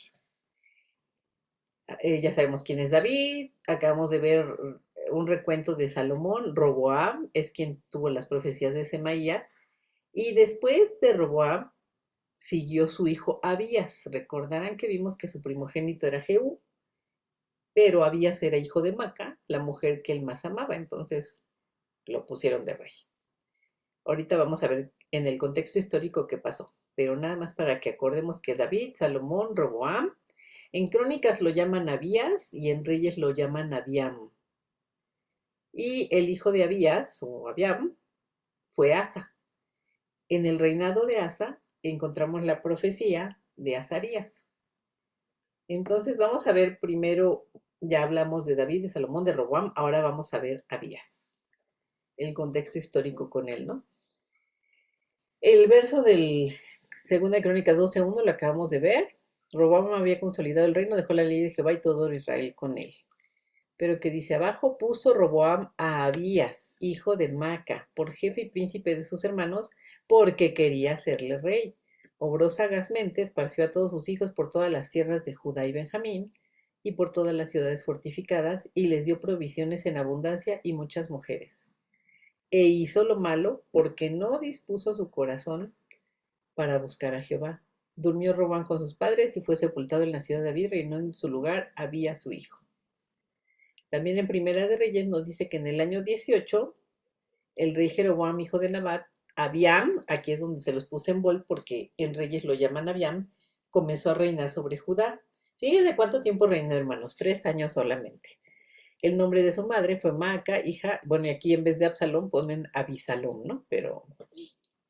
Ya sabemos quién es David. Acabamos de ver un recuento de Salomón. Roboam es quien tuvo las profecías de Semaías. Y después de Roboam siguió su hijo Abías. Recordarán que vimos que su primogénito era Jehú, pero Abías era hijo de Maca, la mujer que él más amaba. Entonces lo pusieron de rey. Ahorita vamos a ver en el contexto histórico qué pasó, pero nada más para que acordemos que David, Salomón, Roboam, en Crónicas lo llaman Abías y en Reyes lo llaman Abiam. Y el hijo de Abías, o Abiam, fue Asa. En el reinado de Asa encontramos la profecía de Azarías. Entonces vamos a ver primero, ya hablamos de David, de Salomón, de Roboam, ahora vamos a ver Abías, el contexto histórico con él, ¿no? El verso del Segunda de Crónicas 12:1 lo acabamos de ver. Roboam había consolidado el reino, dejó la ley de Jehová y todo Israel con él. Pero que dice abajo, puso Roboam a Abías, hijo de Maca, por jefe y príncipe de sus hermanos, porque quería hacerle rey. Obró sagazmente, esparció a todos sus hijos por todas las tierras de Judá y Benjamín, y por todas las ciudades fortificadas, y les dio provisiones en abundancia y muchas mujeres. E hizo lo malo porque no dispuso su corazón para buscar a Jehová. Durmió Robán con sus padres y fue sepultado en la ciudad de David, reinó en su lugar Abías su hijo. También en Primera de Reyes nos dice que en el año 18, el rey Jeroboam, hijo de Nabat, Abiam, aquí es donde se los puse en bold porque en Reyes lo llaman Abiam, comenzó a reinar sobre Judá. Fíjense cuánto tiempo reinó, hermanos, 3 años solamente. El nombre de su madre fue Maaca, hija, bueno, y aquí en vez de Absalón ponen Abisalom, ¿no? Pero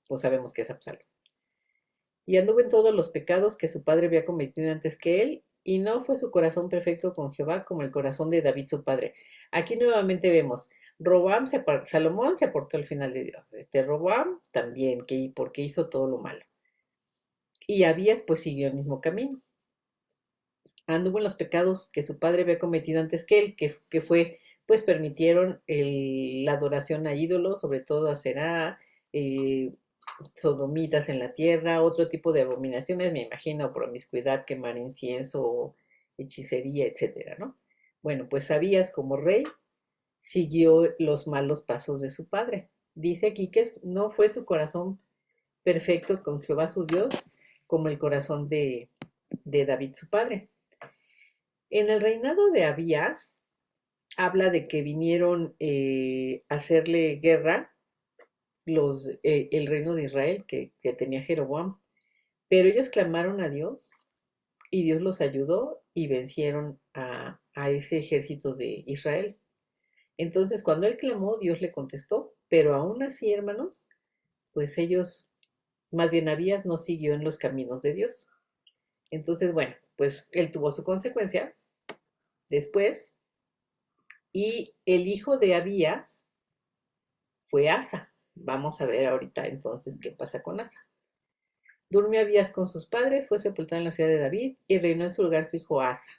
pues sabemos que es Absalón. Y anduvo en todos los pecados que su padre había cometido antes que él, y no fue su corazón perfecto con Jehová como el corazón de David su padre. Aquí nuevamente vemos, Salomón se apartó al final de Dios, Roboam también, porque hizo todo lo malo. Y Abías pues siguió el mismo camino. Anduvo en los pecados que su padre había cometido antes que él, que fue, pues permitieron la adoración a ídolos, sobre todo a Será, eh, sodomitas en la tierra, otro tipo de abominaciones, me imagino, promiscuidad, quemar incienso, hechicería, etcétera, ¿no? Bueno, pues Abías como rey siguió los malos pasos de su padre. Dice aquí que no fue su corazón perfecto con Jehová su Dios como el corazón de David su padre. En el reinado de Abías habla de que vinieron a hacerle guerra el reino de Israel que tenía Jeroboam. Pero ellos clamaron a Dios y Dios los ayudó y vencieron a ese ejército de Israel. Entonces, cuando él clamó, Dios le contestó, pero aún así, hermanos, pues ellos, más bien Abías no siguió en los caminos de Dios. Entonces, bueno, pues él tuvo su consecuencia después y el hijo de Abías fue Asa. Vamos a ver ahorita entonces qué pasa con Asa. Durmió Abías con sus padres, fue sepultado en la ciudad de David y reinó en su lugar su hijo Asa,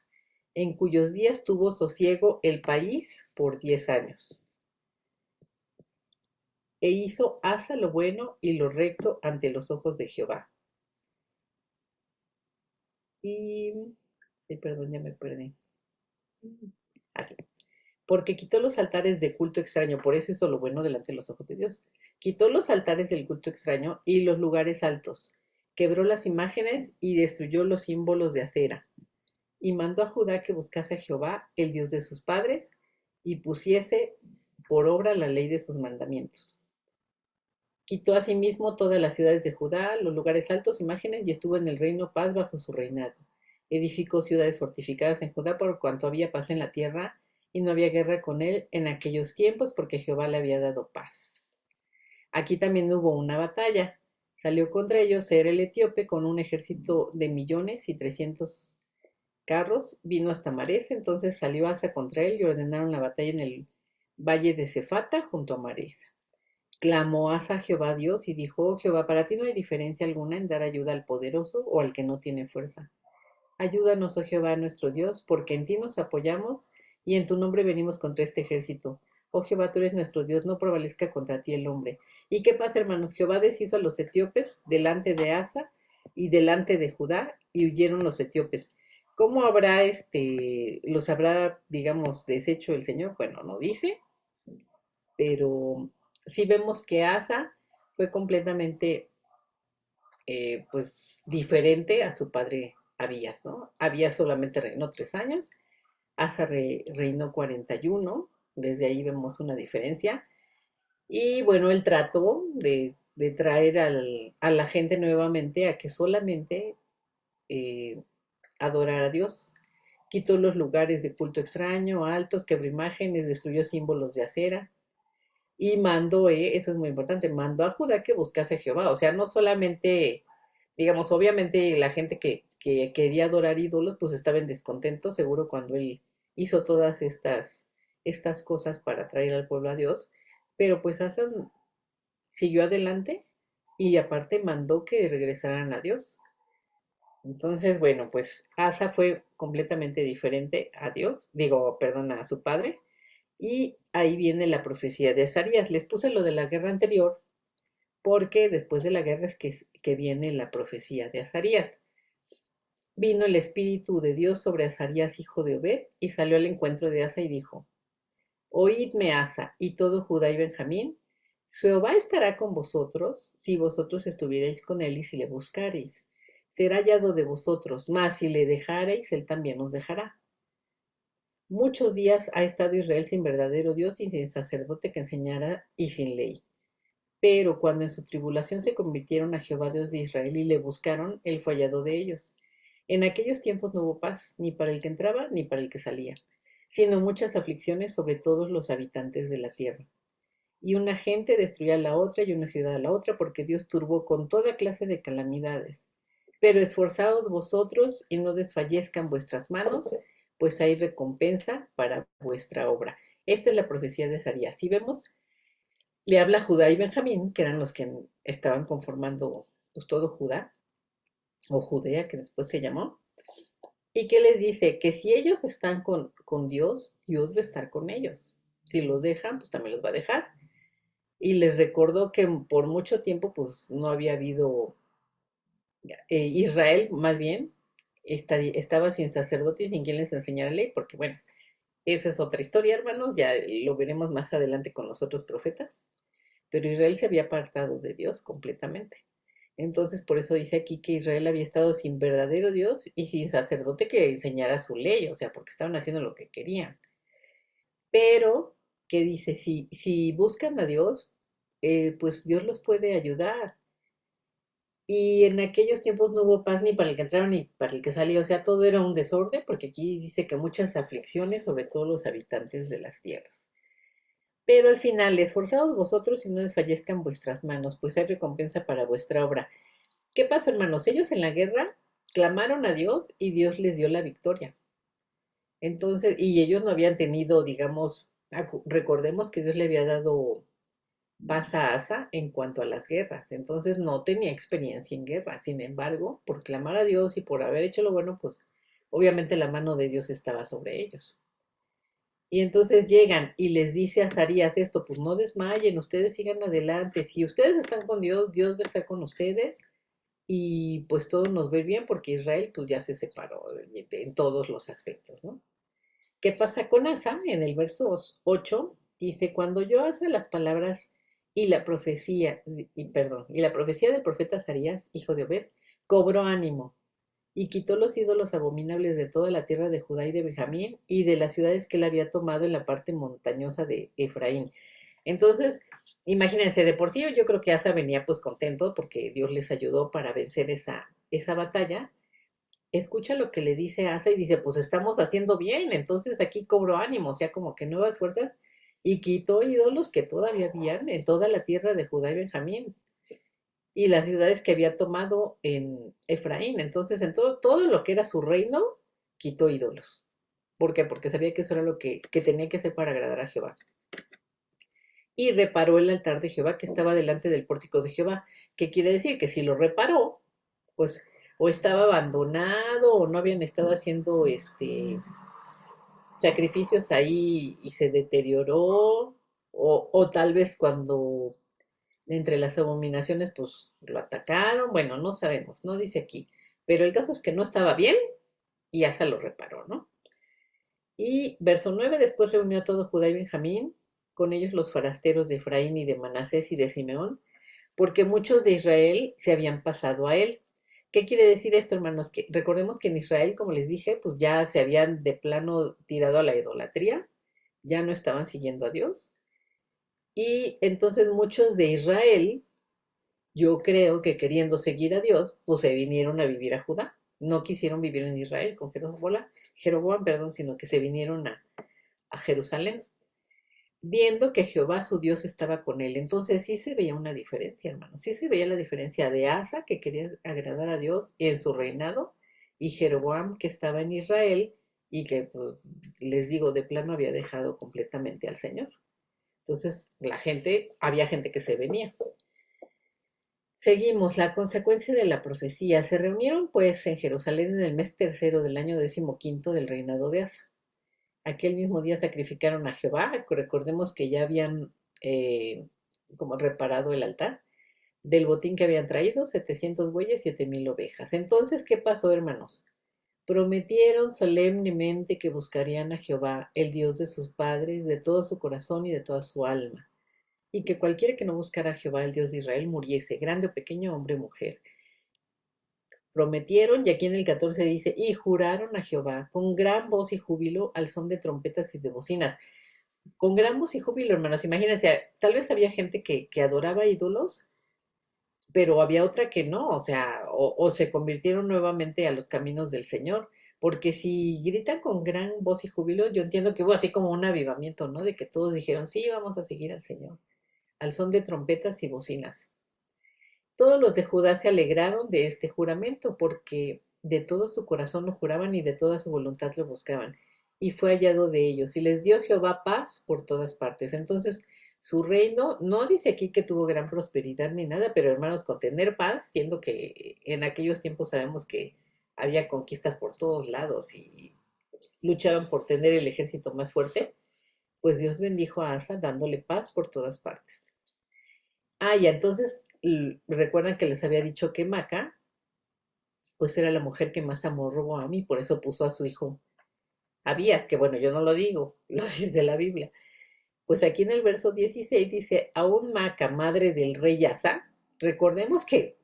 en cuyos días tuvo sosiego el país por 10 años. E hizo Asa lo bueno y lo recto ante los ojos de Jehová. Y, perdón, ya me perdí. Así. Porque quitó los altares de culto extraño, por eso hizo lo bueno delante de los ojos de Dios. Quitó los altares del culto extraño y los lugares altos, quebró las imágenes y destruyó los símbolos de acera, y mandó a Judá que buscase a Jehová, el Dios de sus padres, y pusiese por obra la ley de sus mandamientos. Quitó asimismo todas las ciudades de Judá, los lugares altos, imágenes, y estuvo en el reino paz bajo su reinado. Edificó ciudades fortificadas en Judá por cuanto había paz en la tierra, y no había guerra con él en aquellos tiempos, porque Jehová le había dado paz. Aquí también hubo una batalla. Salió contra ellos Ser el etíope con un ejército de millones y 300 carros, vino hasta Mares, entonces salió Asa contra él y ordenaron la batalla en el valle de Cefata junto a Mares. Clamó Asa a Jehová Dios y dijo: "Oh Jehová, para ti no hay diferencia alguna en dar ayuda al poderoso o al que no tiene fuerza. Ayúdanos, oh Jehová nuestro Dios, porque en ti nos apoyamos y en tu nombre venimos contra este ejército. Oh Jehová, tú eres nuestro Dios, no prevalezca contra ti el hombre". ¿Y qué pasa, hermanos? Jehová deshizo a los etíopes delante de Asa y delante de Judá, y huyeron los etíopes. ¿Cómo habrá los habrá, digamos, deshecho el Señor? Bueno, no dice, pero sí vemos que Asa fue completamente pues diferente a su padre Abías, ¿no? Abías solamente reinó 3 años, Asa reinó 41, desde ahí vemos una diferencia. Y bueno, él trató de traer a la gente nuevamente a que solamente eh, adorara a Dios. Quitó los lugares de culto extraño, altos, quebró imágenes, destruyó símbolos de acera, y mandó, eso es muy importante, mandó a Judá que buscase a Jehová. O sea, no solamente, digamos, obviamente la gente que quería adorar ídolos, pues estaba en descontento, seguro cuando él hizo todas estas cosas para traer al pueblo a Dios, pero pues Asa siguió adelante y aparte mandó que regresaran a Dios. Entonces, bueno, pues Asa fue completamente diferente a Dios, digo, perdón, a su padre, y ahí viene la profecía de Azarías. Les puse lo de la guerra anterior porque después de la guerra es que viene la profecía de Azarías. Vino el Espíritu de Dios sobre Azarías, hijo de Obed, y salió al encuentro de Asa y dijo: "Oídme, Asa, y todo Judá y Benjamín, Jehová estará con vosotros si vosotros estuvierais con él y si le buscareis. Será hallado de vosotros, mas si le dejareis, él también os dejará. Muchos días ha estado Israel sin verdadero Dios y sin sacerdote que enseñara y sin ley. Pero cuando en su tribulación se convirtieron a Jehová Dios de Israel y le buscaron, él fue hallado de ellos. En aquellos tiempos no hubo paz, ni para el que entraba, ni para el que salía, sino muchas aflicciones sobre todos los habitantes de la tierra. Y una gente destruía a la otra y una ciudad a la otra, porque Dios turbó con toda clase de calamidades. Pero esforzaos vosotros y no desfallezcan vuestras manos, pues hay recompensa para vuestra obra. Esta es la profecía de Zacarías. Si vemos, le habla a Judá y Benjamín, que eran los que estaban conformando pues, todo Judá, o Judea, que después se llamó, y que les dice que si ellos están con Dios, Dios va a estar con ellos. Si los dejan, pues también los va a dejar. Y les recordó que por mucho tiempo pues no había habido, Israel más bien estaba sin sacerdote y sin quien les enseñara ley, porque bueno, esa es otra historia, hermanos, ya lo veremos más adelante con los otros profetas, pero Israel se había apartado de Dios completamente. Entonces, por eso dice aquí que Israel había estado sin verdadero Dios y sin sacerdote que enseñara su ley, o sea, porque estaban haciendo lo que querían. Pero, ¿qué dice? Si buscan a Dios, pues Dios los puede ayudar. Y en aquellos tiempos no hubo paz ni para el que entraron ni para el que salió, o sea, todo era un desorden, porque aquí dice que muchas aflicciones sobre todos los habitantes de las tierras. Pero al final, esforzaos vosotros y no desfallezcan vuestras manos, pues hay recompensa para vuestra obra. ¿Qué pasa, hermanos? Ellos en la guerra clamaron a Dios y Dios les dio la victoria. Entonces, y ellos no habían tenido, digamos, recordemos que Dios le había dado paz a Asa en cuanto a las guerras. Entonces no tenía experiencia en guerra. Sin embargo, por clamar a Dios y por haber hecho lo bueno, pues obviamente la mano de Dios estaba sobre ellos. Y entonces llegan y les dice a Azarías esto: pues no desmayen, ustedes sigan adelante. Si ustedes están con Dios, Dios va a estar con ustedes y pues todo nos va a ir bien porque Israel pues ya se separó en todos los aspectos, ¿no? ¿Qué pasa con Asa? En el verso 8 dice, cuando yo Asa las palabras y la profecía, y la profecía del profeta Azarías, hijo de Obed, cobró ánimo y quitó los ídolos abominables de toda la tierra de Judá y de Benjamín y de las ciudades que él había tomado en la parte montañosa de Efraín. Entonces, imagínense, de por sí yo creo que Asa venía pues contento porque Dios les ayudó para vencer esa batalla. Escucha lo que le dice Asa y dice, pues estamos haciendo bien, entonces aquí cobro ánimo, o sea, como que nuevas fuerzas, y quitó ídolos que todavía habían en toda la tierra de Judá y Benjamín y las ciudades que había tomado en Efraín. Entonces, en todo lo que era su reino, quitó ídolos. ¿Por qué? Porque sabía que eso era lo que tenía que hacer para agradar a Jehová. Y reparó el altar de Jehová que estaba delante del pórtico de Jehová. ¿Qué quiere decir? Que si lo reparó, pues o estaba abandonado o no habían estado haciendo sacrificios ahí y se deterioró, o tal vez cuando entre las abominaciones pues lo atacaron, bueno, no sabemos, no dice aquí, pero el caso es que no estaba bien y Asa lo reparó, ¿no? Y verso 9, después reunió a todo Judá y Benjamín, con ellos los forasteros de Efraín y de Manasés y de Simeón, porque muchos de Israel se habían pasado a él. ¿Qué quiere decir esto, hermanos? Que recordemos que en Israel, como les dije, pues ya se habían de plano tirado a la idolatría, ya no estaban siguiendo a Dios. Y entonces muchos de Israel, yo creo que queriendo seguir a Dios, pues se vinieron a vivir a Judá. No quisieron vivir en Israel con Jeroboam, perdón, sino que se vinieron a Jerusalén viendo que Jehová su Dios estaba con él. Entonces sí se veía una diferencia, hermano. Sí se veía la diferencia de Asa, que quería agradar a Dios en su reinado, y Jeroboam, que estaba en Israel y que, pues, les digo, de plano había dejado completamente al Señor. Entonces, había gente que se venía. Seguimos, la consecuencia de la profecía. Se reunieron pues en Jerusalén en el mes tercero del año 15 del reinado de Asa. Aquel mismo día sacrificaron a Jehová. Recordemos que ya habían eh, como reparado el altar. Del botín que habían traído, 700 bueyes, 7000 ovejas. Entonces, ¿qué pasó, hermanos? Prometieron solemnemente que buscarían a Jehová, el Dios de sus padres, de todo su corazón y de toda su alma, y que cualquiera que no buscara a Jehová, el Dios de Israel, muriese, grande o pequeño, hombre o mujer. Prometieron, y aquí en el 14 dice, y juraron a Jehová con gran voz y júbilo al son de trompetas y de bocinas. Con gran voz y júbilo, hermanos. Imagínense, tal vez había gente que adoraba ídolos, pero había otra que no, o sea, o se convirtieron nuevamente a los caminos del Señor. Porque si gritan con gran voz y júbilo, yo entiendo que hubo así como un avivamiento, ¿no? De que todos dijeron, sí, vamos a seguir al Señor, al son de trompetas y bocinas. Todos los de Judá se alegraron de este juramento, porque de todo su corazón lo juraban y de toda su voluntad lo buscaban. Y fue hallado de ellos, y les dio Jehová paz por todas partes. Entonces, su reino, no dice aquí que tuvo gran prosperidad ni nada, pero hermanos, con tener paz, siendo que en aquellos tiempos sabemos que había conquistas por todos lados y luchaban por tener el ejército más fuerte, pues Dios bendijo a Asa dándole paz por todas partes. Ah, ya, entonces recuerdan que les había dicho que Maca, pues era la mujer que más amó Roboam y por eso puso a su hijo Abías, que bueno, yo no lo digo, lo dice la Biblia. Pues aquí en el verso 16 dice, aún Maca, madre del rey Asa, recordemos que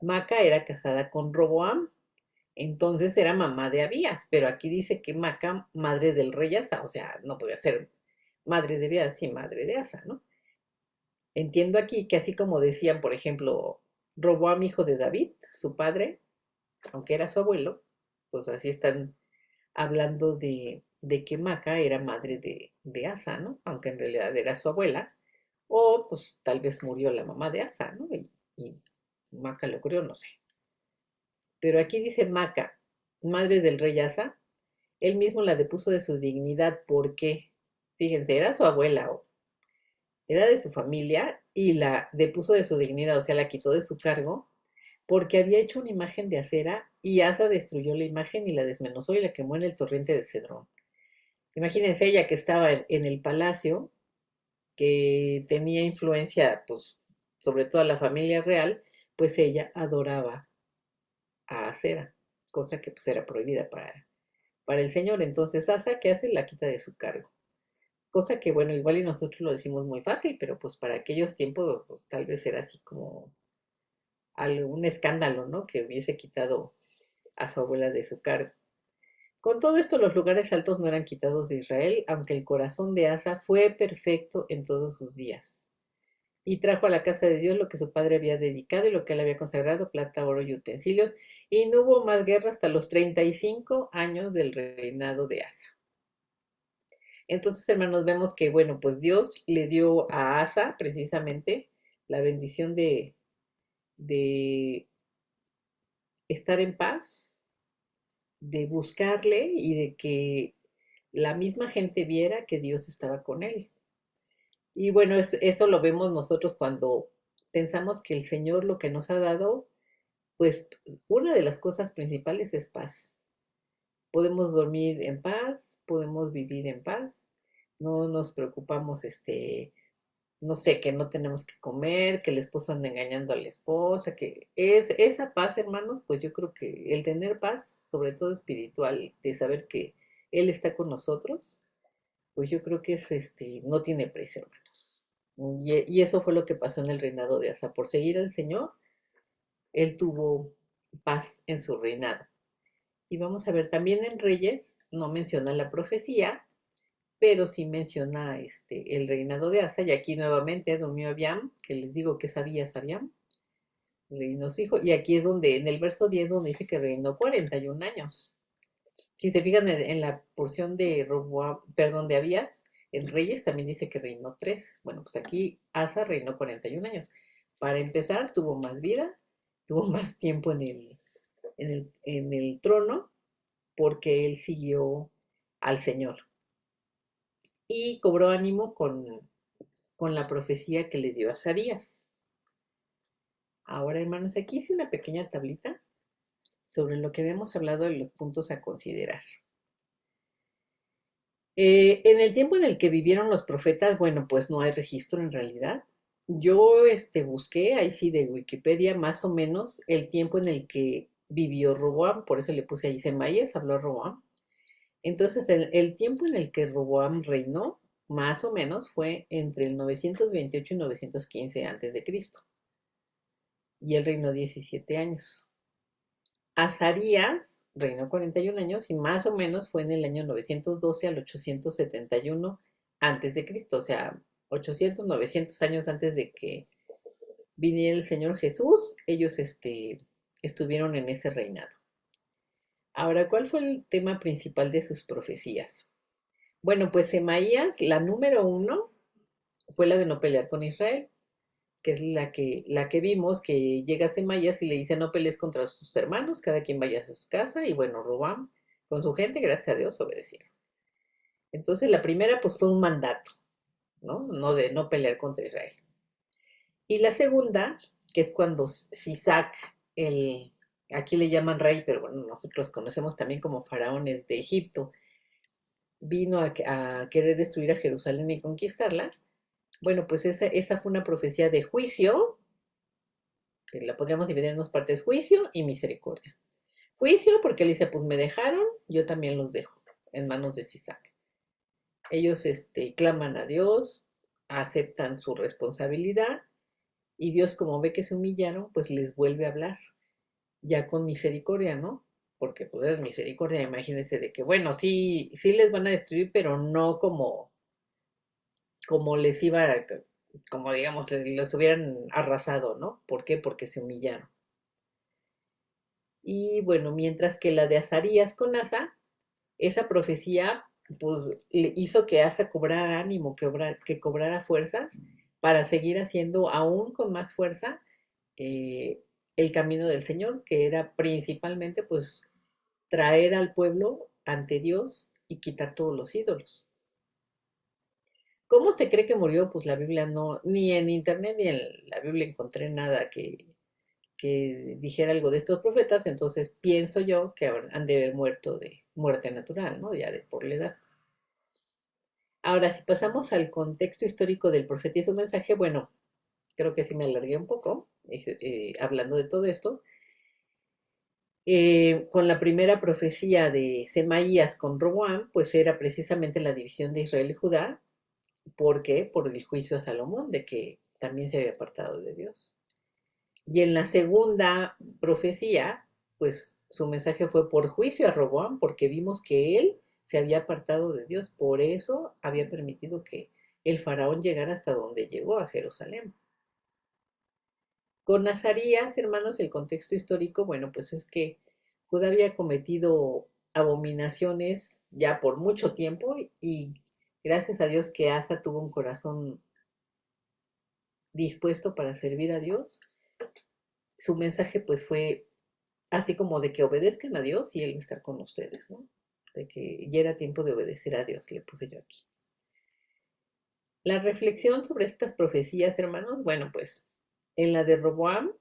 Maca era casada con Roboam, entonces era mamá de Abías, pero aquí dice que Maca, madre del rey Asa, o sea, no podía ser madre de Abías y madre de Asa, ¿no? Entiendo aquí que así como decían, por ejemplo, Roboam, hijo de David, su padre, aunque era su abuelo, pues así están hablando de que Maca era madre de Asa, ¿no? Aunque en realidad era su abuela, o pues tal vez murió la mamá de Asa, ¿no? Y Maca lo crió, no sé. Pero aquí dice Maca, madre del rey Asa, él mismo la depuso de su dignidad, porque, fíjense, era su abuela, era de su familia, y la depuso de su dignidad, o sea, la quitó de su cargo, porque había hecho una imagen de acera y Asa destruyó la imagen y la desmenuzó y la quemó en el torrente de Cedrón. Imagínense ella que estaba en el palacio, que tenía influencia, pues, sobre toda la familia real, pues ella adoraba a Acera, cosa que pues era prohibida para el Señor. Entonces Asa, ¿qué hace? La quita de su cargo. Cosa que, bueno, igual y nosotros lo decimos muy fácil, pero pues para aquellos tiempos, pues tal vez era así como algún escándalo, ¿no? Que hubiese quitado a su abuela de su cargo. Con todo esto, los lugares altos no eran quitados de Israel, aunque el corazón de Asa fue perfecto en todos sus días. Y trajo a la casa de Dios lo que su padre había dedicado y lo que él había consagrado, plata, oro y utensilios. Y no hubo más guerra hasta los 35 años del reinado de Asa. Entonces, hermanos, vemos que, bueno, pues Dios le dio a Asa precisamente la bendición de estar en paz, de buscarle y de que la misma gente viera que Dios estaba con él. Y bueno, eso lo vemos nosotros cuando pensamos que el Señor lo que nos ha dado, pues una de las cosas principales es paz. Podemos dormir en paz, podemos vivir en paz, no nos preocupamos, no sé, que no tenemos que comer, que el esposo anda engañando a la esposa, que es esa paz, hermanos, pues yo creo que el tener paz, sobre todo espiritual, de saber que Él está con nosotros, pues yo creo que es no tiene precio, hermanos. Y eso fue lo que pasó en el reinado de Asa. Por seguir al Señor, él tuvo paz en su reinado. Y vamos a ver, también en Reyes no menciona la profecía, pero sí menciona el reinado de Asa. Y aquí nuevamente durmió Abiam, que les digo que sabía Abiam, reinó su hijo. Y aquí es donde, en el verso 10, donde dice que reinó 41 años. Si se fijan en la porción de Roboam, perdón, de Abías, en Reyes también dice que reinó 3. Bueno, pues aquí Asa reinó 41 años. Para empezar, tuvo más vida, tuvo más tiempo en el trono, porque él siguió al Señor. Y cobró ánimo con la profecía que le dio a Azarías. Ahora, hermanos, aquí hice una pequeña tablita sobre lo que habíamos hablado de los puntos a considerar. En el tiempo en el que vivieron los profetas, bueno, pues no hay registro en realidad. Yo busqué, ahí sí, de Wikipedia, más o menos el tiempo en el que vivió Roboam, por eso le puse ahí Semaías, habló Roboam. Entonces, el tiempo en el que Roboam reinó, más o menos, fue entre el 928 y 915 antes de Cristo, y él reinó 17 años. Azarías reinó 41 años y más o menos fue en el año 912 al 871 antes de Cristo, o sea, 800, 900 años antes de que viniera el Señor Jesús, ellos estuvieron en ese reinado. Ahora, ¿cuál fue el tema principal de sus profecías? Bueno, pues Semaías, la número uno, fue la de no pelear con Israel, que es la que vimos, que llega a Semaías y le dice no pelees contra sus hermanos, cada quien vaya a su casa, y bueno, Robam con su gente, gracias a Dios, obedecieron. Entonces la primera pues fue un mandato, ¿no? No de no pelear contra Israel. Y la segunda, que es cuando Sisac, aquí le llaman rey, pero bueno, nosotros conocemos también como faraones de Egipto, vino a querer destruir a Jerusalén y conquistarla. Bueno, pues esa fue una profecía de juicio, que la podríamos dividir en dos partes, juicio y misericordia. Juicio porque él dice, pues me dejaron, yo también los dejo en manos de Sisac. Ellos claman a Dios, aceptan su responsabilidad y Dios como ve que se humillaron, pues les vuelve a hablar, ya con misericordia, ¿no? Porque pues es misericordia, imagínense de que, bueno, sí, sí les van a destruir, pero no como les iba, como digamos, les hubieran arrasado, ¿no? ¿Por qué? Porque se humillaron. Y bueno, mientras que la de Azarías con Asa, esa profecía pues le hizo que Asa cobrara ánimo, que cobrara fuerzas para seguir haciendo aún con más fuerza el camino del Señor, que era principalmente pues traer al pueblo ante Dios y quitar todos los ídolos. ¿Cómo se cree que murió? Pues la Biblia no, ni en internet ni en la Biblia encontré nada que dijera algo de estos profetas, entonces pienso yo que han de haber muerto de muerte natural, ¿no? Ya de por la edad. Ahora, si pasamos al contexto histórico del profeta y su mensaje, bueno, creo que sí me alargué un poco hablando de todo esto. Con la primera profecía de Semaías con Roboam, pues era precisamente la división de Israel y Judá. ¿Por qué? Por el juicio a Salomón, de que también se había apartado de Dios. Y en la segunda profecía, pues su mensaje fue por juicio a Roboam, porque vimos que él se había apartado de Dios. Por eso había permitido que el faraón llegara hasta donde llegó, a Jerusalén. Con Azarías, hermanos, el contexto histórico, bueno, pues es que Judá había cometido abominaciones ya por mucho tiempo y gracias a Dios que Asa tuvo un corazón dispuesto para servir a Dios. Su mensaje pues fue así como de que obedezcan a Dios y Él va a estar con ustedes, ¿no? De que ya era tiempo de obedecer a Dios, le puse yo aquí. La reflexión sobre estas profecías, hermanos, bueno, pues en la de Roboam,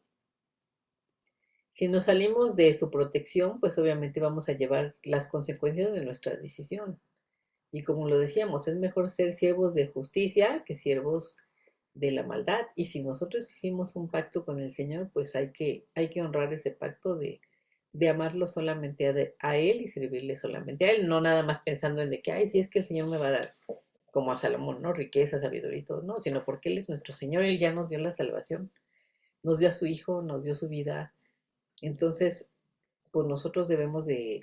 si nos salimos de su protección, pues obviamente vamos a llevar las consecuencias de nuestra decisión. Y como lo decíamos, es mejor ser siervos de justicia que siervos de la maldad. Y si nosotros hicimos un pacto con el Señor, pues hay que honrar ese pacto de amarlo solamente a Él y servirle solamente a Él, no nada más pensando en de que, ay, si es que el Señor me va a dar, como a Salomón, ¿no? Riqueza, sabiduría y todo, no, sino porque Él es nuestro Señor, Él ya nos dio la salvación, nos dio a su Hijo, nos dio su vida. Entonces, pues nosotros debemos de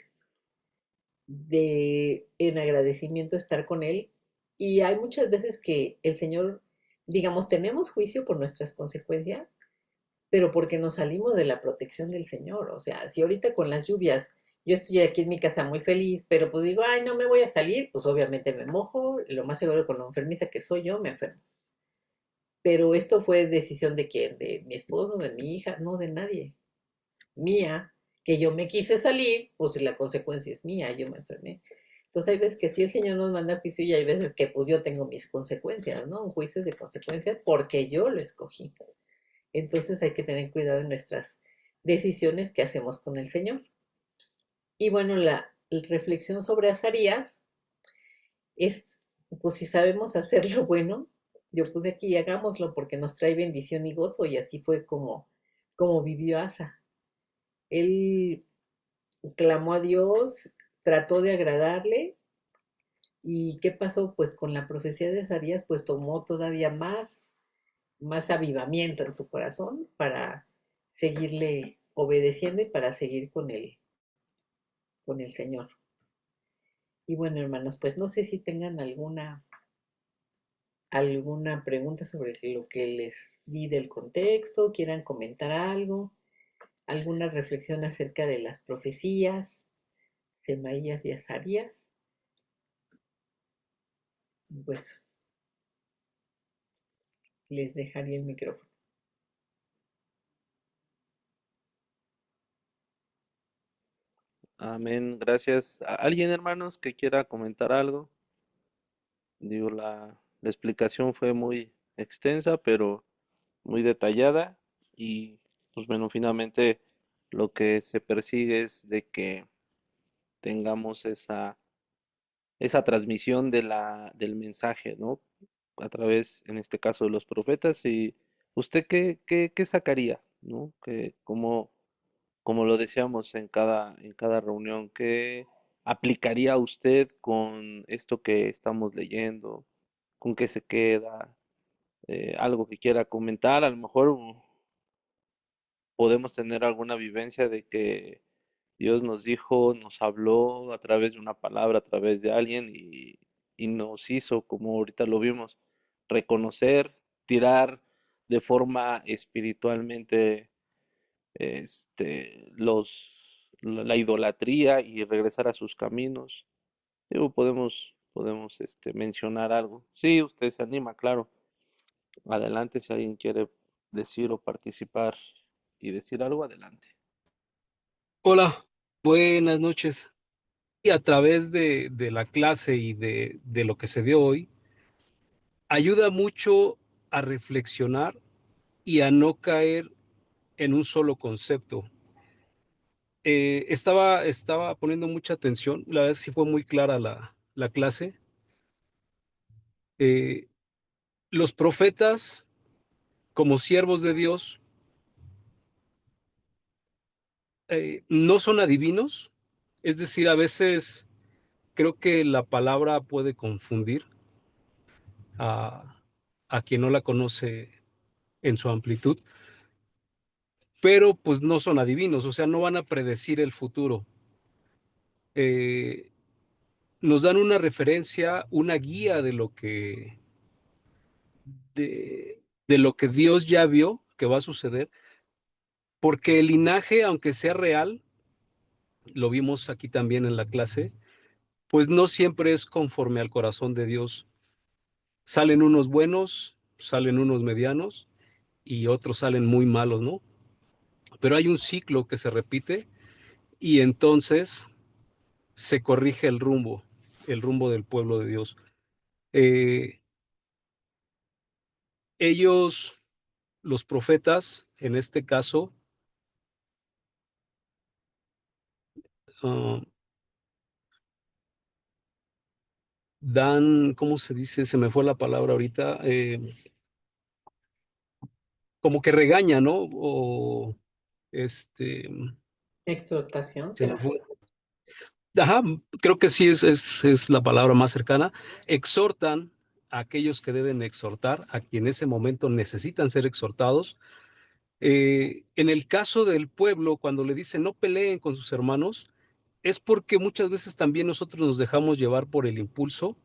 en agradecimiento estar con Él. Y hay muchas veces que el Señor, digamos, tenemos juicio por nuestras consecuencias, pero porque nos salimos de la protección del Señor. O sea, si ahorita con las lluvias yo estoy aquí en mi casa muy feliz, pero pues digo, ay, no me voy a salir, pues obviamente me mojo, lo más seguro con lo enfermiza que soy yo, me enfermo. Pero esto fue decisión de quién, de mi esposo, de mi hija, no de nadie, mía, que yo me quise salir, pues la consecuencia es mía, yo me enfermé. Entonces hay veces que sí el Señor nos manda a juicio y hay veces que pues yo tengo mis consecuencias, ¿no? Un juicio de consecuencias porque yo lo escogí. Entonces hay que tener cuidado en nuestras decisiones que hacemos con el Señor. Y bueno, la reflexión sobre Azarías es, pues si sabemos hacer lo bueno, yo puse aquí, hagámoslo porque nos trae bendición y gozo y así fue como vivió Asa. Él clamó a Dios, trató de agradarle. ¿Y qué pasó? Pues con la profecía de Azarías, pues tomó todavía más avivamiento en su corazón para seguirle obedeciendo y para seguir con el Señor. Y bueno, hermanos, pues no sé si tengan alguna pregunta sobre lo que les di del contexto, quieran comentar algo, alguna reflexión acerca de las profecías, Semaías y Azarías. Pues les dejaría el micrófono. Amén, gracias. ¿Alguien, hermanos, que quiera comentar algo? Digo, la explicación fue muy extensa, pero muy detallada y pues bueno, finalmente lo que se persigue es de que tengamos esa transmisión del mensaje, ¿no? A través, en este caso, de los profetas. Y usted qué sacaría, ¿no? Que como lo decíamos en cada reunión, ¿qué aplicaría usted con esto que estamos leyendo? ¿Con qué se queda? Algo que quiera comentar, a lo mejor podemos tener alguna vivencia de que Dios nos dijo, nos habló a través de una palabra, a través de alguien y nos hizo, como ahorita lo vimos, reconocer, tirar de forma espiritualmente la idolatría y regresar a sus caminos. Digo, podemos mencionar algo. Sí, usted se anima, claro. Adelante, si alguien quiere decir o participar y decir algo, adelante. Hola, buenas noches. Y a través de la clase y de lo que se dio hoy, ayuda mucho a reflexionar y a no caer en un solo concepto. Estaba poniendo mucha atención, la verdad sí fue muy clara la clase. Eh, los profetas, como siervos de Dios, no son adivinos, es decir, a veces creo que la palabra puede confundir a, a quien no la conoce en su amplitud, pero pues no son adivinos, o sea, no van a predecir el futuro. Eh, Nos dan una referencia, una guía de lo que Dios ya vio que va a suceder, porque el linaje, aunque sea real, lo vimos aquí también en la clase, pues no siempre es conforme al corazón de Dios. Salen unos buenos, salen unos medianos y otros salen muy malos, ¿no? Pero hay un ciclo que se repite y entonces se corrige el rumbo del pueblo de Dios. Eh, Ellos, los profetas, en este caso, uh, dan, ¿cómo se dice? Se me fue la palabra ahorita, como que regaña, ¿no? O este, Exhortación, se me ¿será? fue. Ajá, creo que sí es la palabra más cercana. Exhortan a aquellos que deben exhortar, a quien en ese momento necesitan ser exhortados. En el caso del pueblo, cuando le dicen no peleen con sus hermanos, es porque muchas veces también nosotros nos dejamos llevar por el impulso,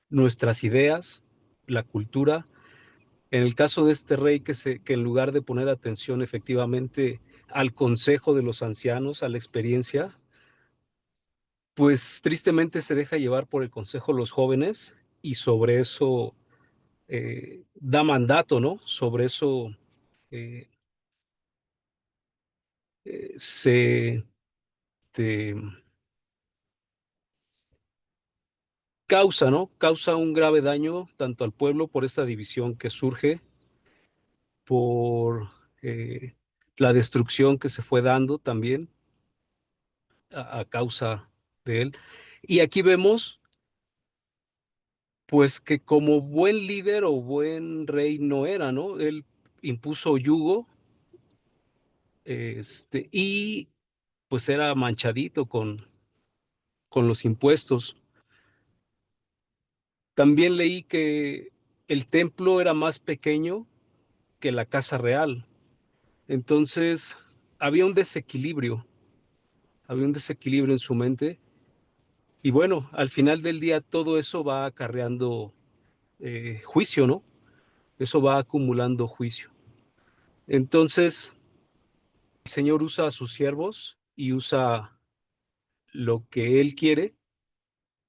nuestras ideas, la cultura. En el caso de este rey que en lugar de poner atención efectivamente al consejo de los ancianos, a la experiencia, pues tristemente se deja llevar por el consejo de los jóvenes y sobre eso da mandato, ¿no? Sobre eso eh, se te causa, ¿no? Causa un grave daño tanto al pueblo por esta división que surge, por la destrucción que se fue dando también a causa de él. Y aquí vemos, pues, que como buen líder o buen rey no era, ¿no? Él impuso yugo, y pues era manchadito con los impuestos. También leí que el templo era más pequeño que la casa real. Entonces, había un desequilibrio, había un desequilibrio en su mente. Y bueno, al final del día todo eso va acarreando juicio, ¿no? Eso va acumulando juicio. Entonces, el Señor usa a sus siervos y usa lo que Él quiere,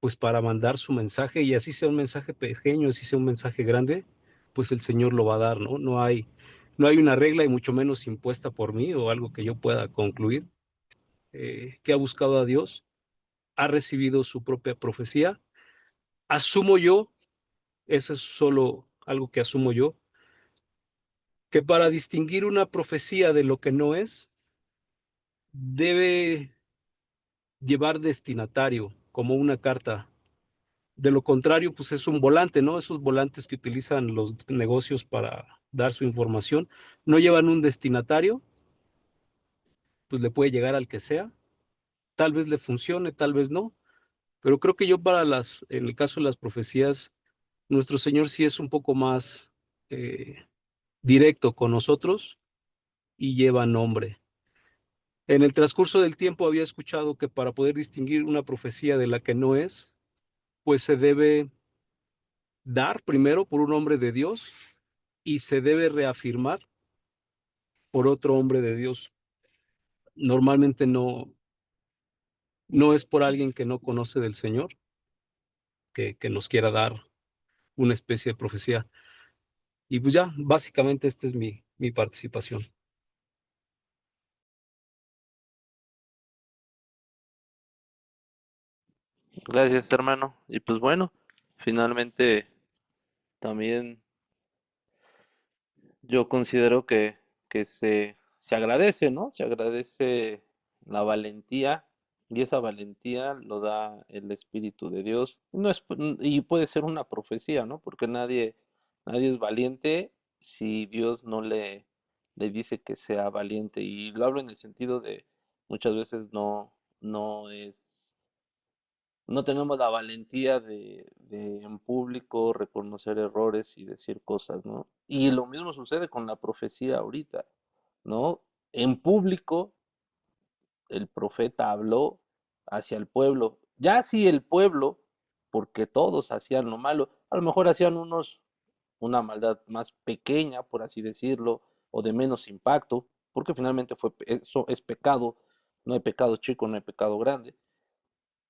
pues para mandar su mensaje, y así sea un mensaje pequeño, así sea un mensaje grande, pues el Señor lo va a dar, ¿no? No hay una regla y mucho menos impuesta por mí o algo que yo pueda concluir. Que ha buscado a Dios, ha recibido su propia profecía. Asumo yo, eso es solo algo que asumo yo, que para distinguir una profecía de lo que no es, debe llevar destinatario, como una carta. De lo contrario, pues es un volante, ¿no? Esos volantes que utilizan los negocios para dar su información, no llevan un destinatario, pues le puede llegar al que sea, tal vez le funcione, tal vez no, pero creo que yo en el caso de las profecías, nuestro Señor sí es un poco más directo con nosotros y lleva nombre. En el transcurso del tiempo había escuchado que para poder distinguir una profecía de la que no es, pues se debe dar primero por un hombre de Dios y se debe reafirmar por otro hombre de Dios. Normalmente no es por alguien que no conoce del Señor que nos quiera dar una especie de profecía. Y pues ya, básicamente esta es mi participación. Gracias, hermano. Y pues bueno, finalmente también yo considero que se agradece, ¿no? Se agradece la valentía y esa valentía lo da el Espíritu de Dios. No es, y puede ser una profecía, ¿no? Porque nadie es valiente si Dios le dice que sea valiente. Y lo hablo en el sentido de muchas veces no es, no tenemos la valentía de en público reconocer errores y decir cosas, ¿no? Y lo mismo sucede con la profecía ahorita, ¿no? En público el profeta habló hacia el pueblo. Ya si el pueblo, porque todos hacían lo malo, a lo mejor hacían unos una maldad más pequeña, por así decirlo, o de menos impacto, porque finalmente eso es pecado, no hay pecado chico, no hay pecado grande,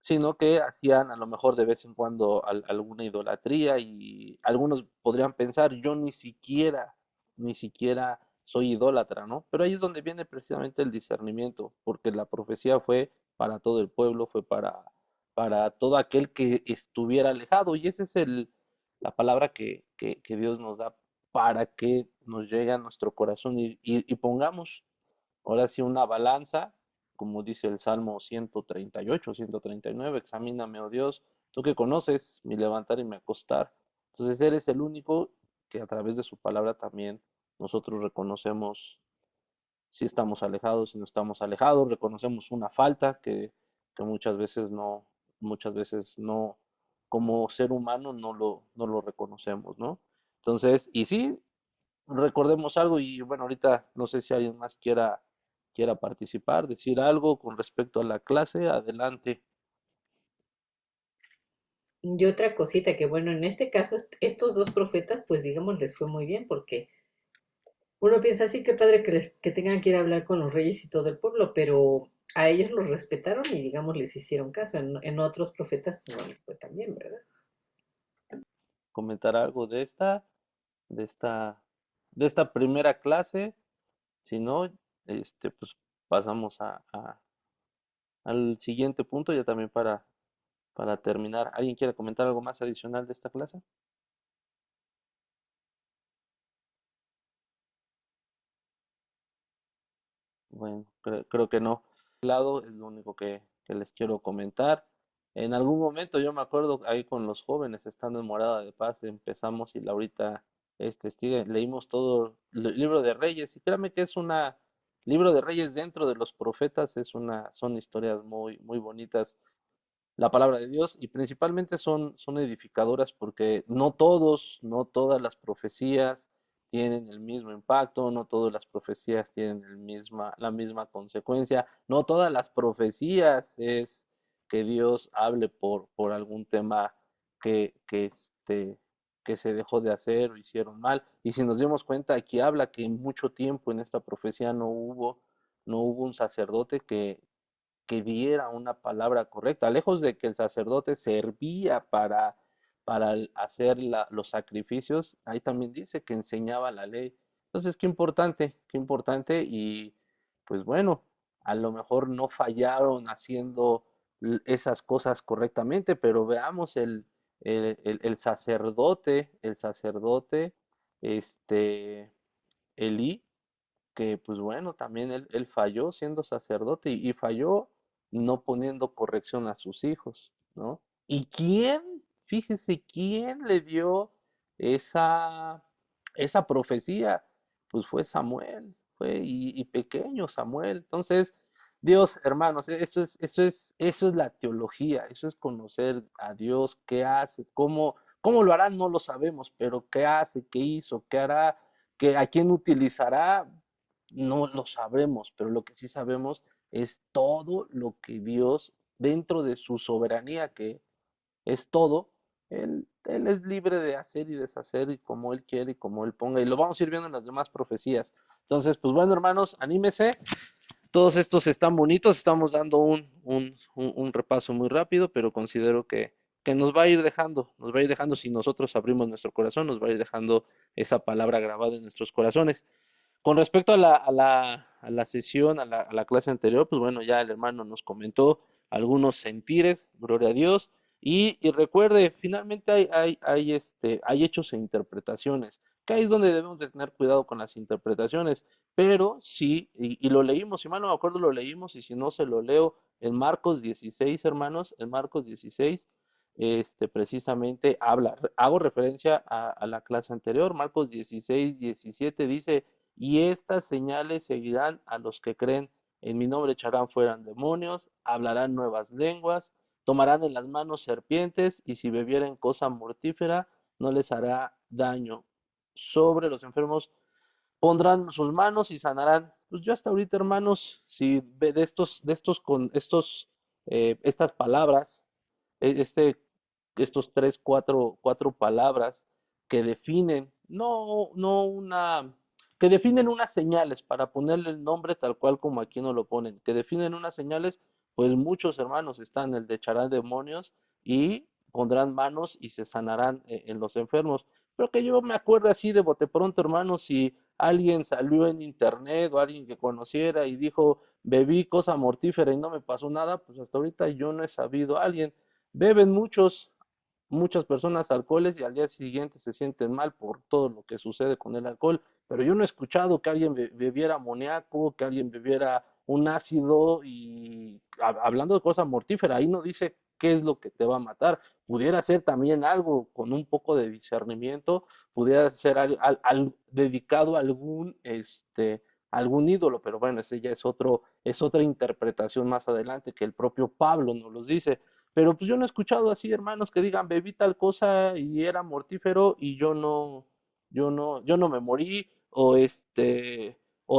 sino que hacían a lo mejor de vez en cuando alguna idolatría y algunos podrían pensar, yo ni siquiera soy idólatra, ¿no? Pero ahí es donde viene precisamente el discernimiento, porque la profecía fue para todo el pueblo, fue para todo aquel que estuviera alejado, y esa es la palabra que Dios nos da para que nos llegue a nuestro corazón y pongamos ahora sí una balanza, como dice el Salmo 138, 139, examíname, oh Dios, tú que conoces mi levantar y mi acostar. Entonces eres el único que a través de su palabra también nosotros reconocemos si estamos alejados, si no estamos alejados, reconocemos una falta que muchas veces no, como ser humano no lo reconocemos, ¿no? Entonces, y sí, recordemos algo y bueno, ahorita no sé si alguien más quiera participar, decir algo con respecto a la clase, adelante. Y otra cosita que, bueno, en este caso, estos dos profetas, pues digamos, les fue muy bien porque uno piensa así, qué padre que tengan que ir a hablar con los reyes y todo el pueblo, pero a ellos los respetaron y, digamos, les hicieron caso. En otros profetas, pues no les fue tan bien, ¿verdad? Comentar algo de esta, de esta primera clase, si no, pues pasamos al siguiente punto ya también para terminar. ¿Alguien quiere comentar algo más adicional de esta clase? Bueno, creo que no. Lado es lo único que les quiero comentar. En algún momento yo me acuerdo ahí con los jóvenes estando en Morada de Paz, empezamos y Laurita leímos todo el libro de Reyes y créame que es una libro de Reyes dentro de los profetas, son historias muy bonitas la palabra de Dios y principalmente son edificadoras porque no todas las profecías tienen el mismo impacto, no todas las profecías tienen la misma consecuencia, no todas las profecías es que Dios hable por algún tema que, que se dejó de hacer o hicieron mal. Y si nos dimos cuenta, aquí habla que mucho tiempo en esta profecía no hubo un sacerdote que diera una palabra correcta, lejos de que el sacerdote servía para hacer los sacrificios, ahí también dice que enseñaba la ley. Entonces, qué importante y pues bueno, a lo mejor no fallaron haciendo esas cosas correctamente, pero veamos el sacerdote, este, Elí, que pues bueno, también él falló siendo sacerdote y falló no poniendo corrección a sus hijos, ¿no? ¿Y quién, fíjese, quién le dio esa, esa profecía? Pues fue Samuel, y pequeño Samuel. Entonces, Dios, hermanos, eso es la teología, eso es conocer a Dios, qué hace, cómo lo hará, no lo sabemos, pero qué hace, qué hizo, qué hará, a quién utilizará, no lo sabremos, pero lo que sí sabemos es todo lo que Dios, dentro de su soberanía, que es todo, él es libre de hacer y deshacer y como Él quiere y como Él ponga. Y lo vamos a ir viendo en las demás profecías. Entonces, pues bueno, hermanos, anímese. Todos estos están bonitos, estamos dando un repaso muy rápido, pero considero que nos va a ir dejando si nosotros abrimos nuestro corazón, nos va a ir dejando esa palabra grabada en nuestros corazones. Con respecto a la sesión, a la clase anterior, pues bueno, ya el hermano nos comentó algunos sentires, gloria a Dios, y recuerde, finalmente hay hechos e interpretaciones, que ahí es donde debemos de tener cuidado con las interpretaciones, pero sí, y lo leímos, si mal no me acuerdo lo leímos, y si no se lo leo en Marcos 16, hermanos, en Marcos 16, precisamente hago referencia a la clase anterior, Marcos 16, 17 dice, y estas señales seguirán a los que creen. En mi nombre echarán fuera demonios, hablarán nuevas lenguas, tomarán en las manos serpientes, y si bebieren cosa mortífera, no les hará daño. Sobre los enfermos pondrán sus manos y sanarán. Pues yo hasta ahorita, hermanos, si ve estas palabras, e- este, estos cuatro palabras que definen, que definen unas señales para ponerle el nombre tal cual como aquí nos lo ponen, que definen unas señales, pues muchos hermanos están, el de echarán demonios y pondrán manos y se sanarán en los enfermos. Pero que yo me acuerdo así de bote pronto, hermanos, si alguien salió en internet o alguien que conociera y dijo, bebí cosa mortífera y no me pasó nada, pues hasta ahorita yo no he sabido a alguien. Beben muchas personas alcoholes y al día siguiente se sienten mal por todo lo que sucede con el alcohol, pero yo no he escuchado que alguien bebiera amoníaco, que alguien bebiera un ácido y hablando de cosas mortíferas, ahí no dice qué es lo que te va a matar. Pudiera ser también algo con un poco de discernimiento, pudiera ser dedicado a algún ídolo, pero bueno, ese ya es otra interpretación más adelante que el propio Pablo nos los dice. Pero pues yo no he escuchado así, hermanos, que digan bebí tal cosa y era mortífero y yo no me morí, o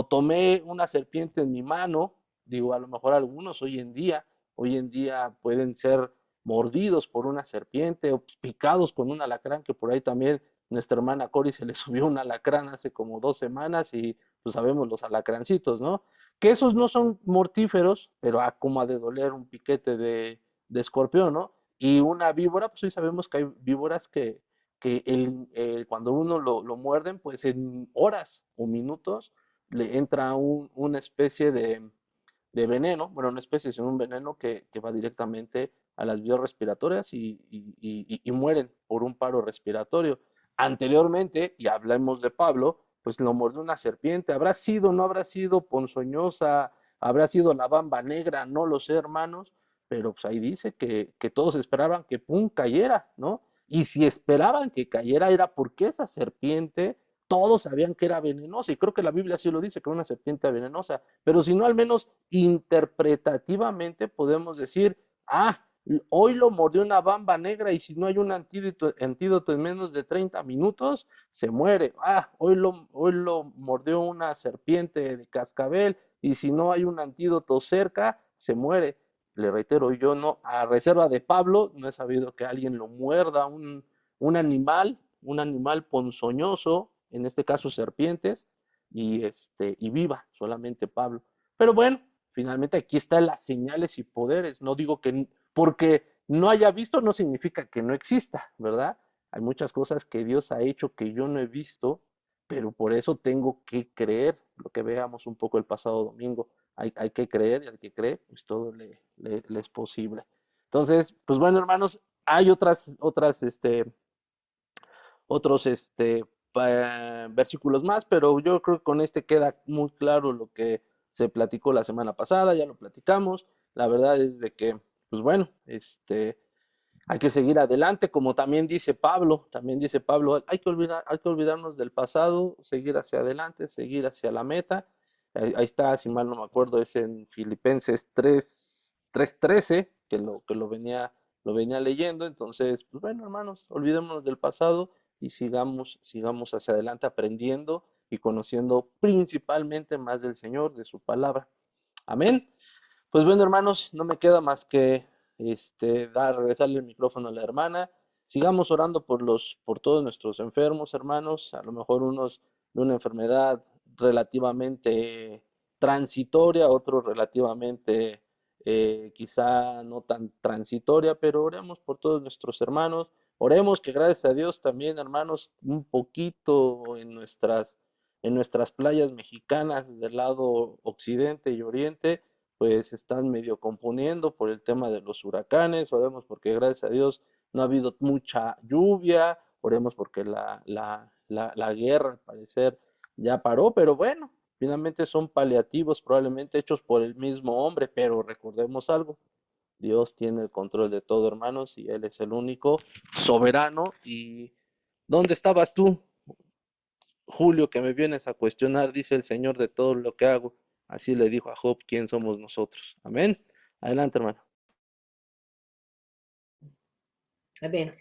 tomé una serpiente en mi mano. Digo, a lo mejor algunos hoy en día pueden ser mordidos por una serpiente o picados con un alacrán, que por ahí también nuestra hermana Cori se le subió un alacrán hace como 2 semanas y pues sabemos los alacrancitos, ¿no? Que esos no son mortíferos, pero como ha de doler un piquete de escorpión, ¿no? Y una víbora, pues hoy sabemos que hay víboras que cuando uno lo muerden, pues en horas o minutos le entra una especie de veneno, bueno, una especie, sino un veneno que va directamente a las vías respiratorias y mueren por un paro respiratorio. Anteriormente, y hablemos de Pablo, pues lo mordió una serpiente, habrá sido, no habrá sido ponzoñosa, habrá sido la bamba negra, no lo sé, hermanos, pero pues ahí dice que todos esperaban que pum cayera, ¿no? Y si esperaban que cayera era porque esa serpiente, todos sabían que era venenosa, y creo que la Biblia sí lo dice, que era una serpiente venenosa, pero si no, al menos interpretativamente podemos decir, ah, hoy lo mordió una bamba negra y si no hay un antídoto en menos de 30 minutos, se muere. Ah, hoy lo mordió una serpiente de cascabel y si no hay un antídoto cerca, se muere. Le reitero, yo no, a reserva de Pablo, no he sabido que alguien lo muerda, un animal ponzoñoso, en este caso serpientes, y viva, solamente Pablo. Pero bueno, finalmente aquí están las señales y poderes. No digo que porque no haya visto no significa que no exista, ¿verdad? Hay muchas cosas que Dios ha hecho que yo no he visto, pero por eso tengo que creer lo que veamos un poco el pasado domingo. Hay que creer y al que cree, pues todo le es posible. Entonces, pues bueno, hermanos, hay otros versículos más, pero yo creo que con este queda muy claro lo que se platicó la semana pasada, ya lo platicamos. La verdad es de que, pues bueno, hay que seguir adelante, como también dice Pablo, hay que olvidarnos del pasado, seguir hacia adelante, seguir hacia la meta. Ahí está, si mal no me acuerdo, es en Filipenses 3:13, lo venía leyendo. Entonces, pues bueno, hermanos, olvidémonos del pasado y sigamos hacia adelante aprendiendo y conociendo principalmente más del Señor, de su palabra. Amén. Pues bueno, hermanos, no me queda más que regresarle el micrófono a la hermana. Sigamos orando por todos nuestros enfermos, hermanos, a lo mejor unos de una enfermedad relativamente transitoria, otros relativamente quizá no tan transitoria, pero oremos por todos nuestros hermanos. Oremos que gracias a Dios también, hermanos, un poquito en nuestras playas mexicanas del lado occidente y oriente pues están medio componiendo por el tema de los huracanes. Oremos porque gracias a Dios no ha habido mucha lluvia, oremos porque la guerra al parecer ya paró, pero bueno, finalmente son paliativos probablemente hechos por el mismo hombre, pero recordemos algo, Dios tiene el control de todo, hermanos, y Él es el único soberano. ¿Y dónde estabas tú? Julio, que me vienes a cuestionar, dice el Señor, de todo lo que hago. Así le dijo a Job, ¿quién somos nosotros? Amén. Adelante, hermano. Amén.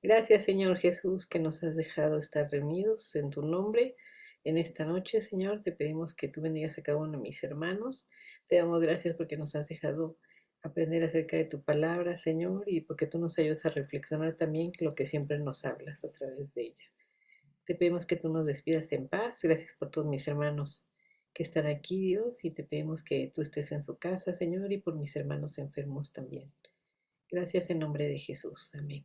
Gracias, Señor Jesús, que nos has dejado estar reunidos en tu nombre. En esta noche, Señor, te pedimos que tú bendigas a cada uno de mis hermanos. Te damos gracias porque nos has dejado aprender acerca de tu palabra, Señor, y porque tú nos ayudas a reflexionar también lo que siempre nos hablas a través de ella. Te pedimos que tú nos despidas en paz. Gracias por todos mis hermanos que están aquí, Dios, y te pedimos que tú estés en su casa, Señor, y por mis hermanos enfermos también. Gracias en nombre de Jesús. Amén.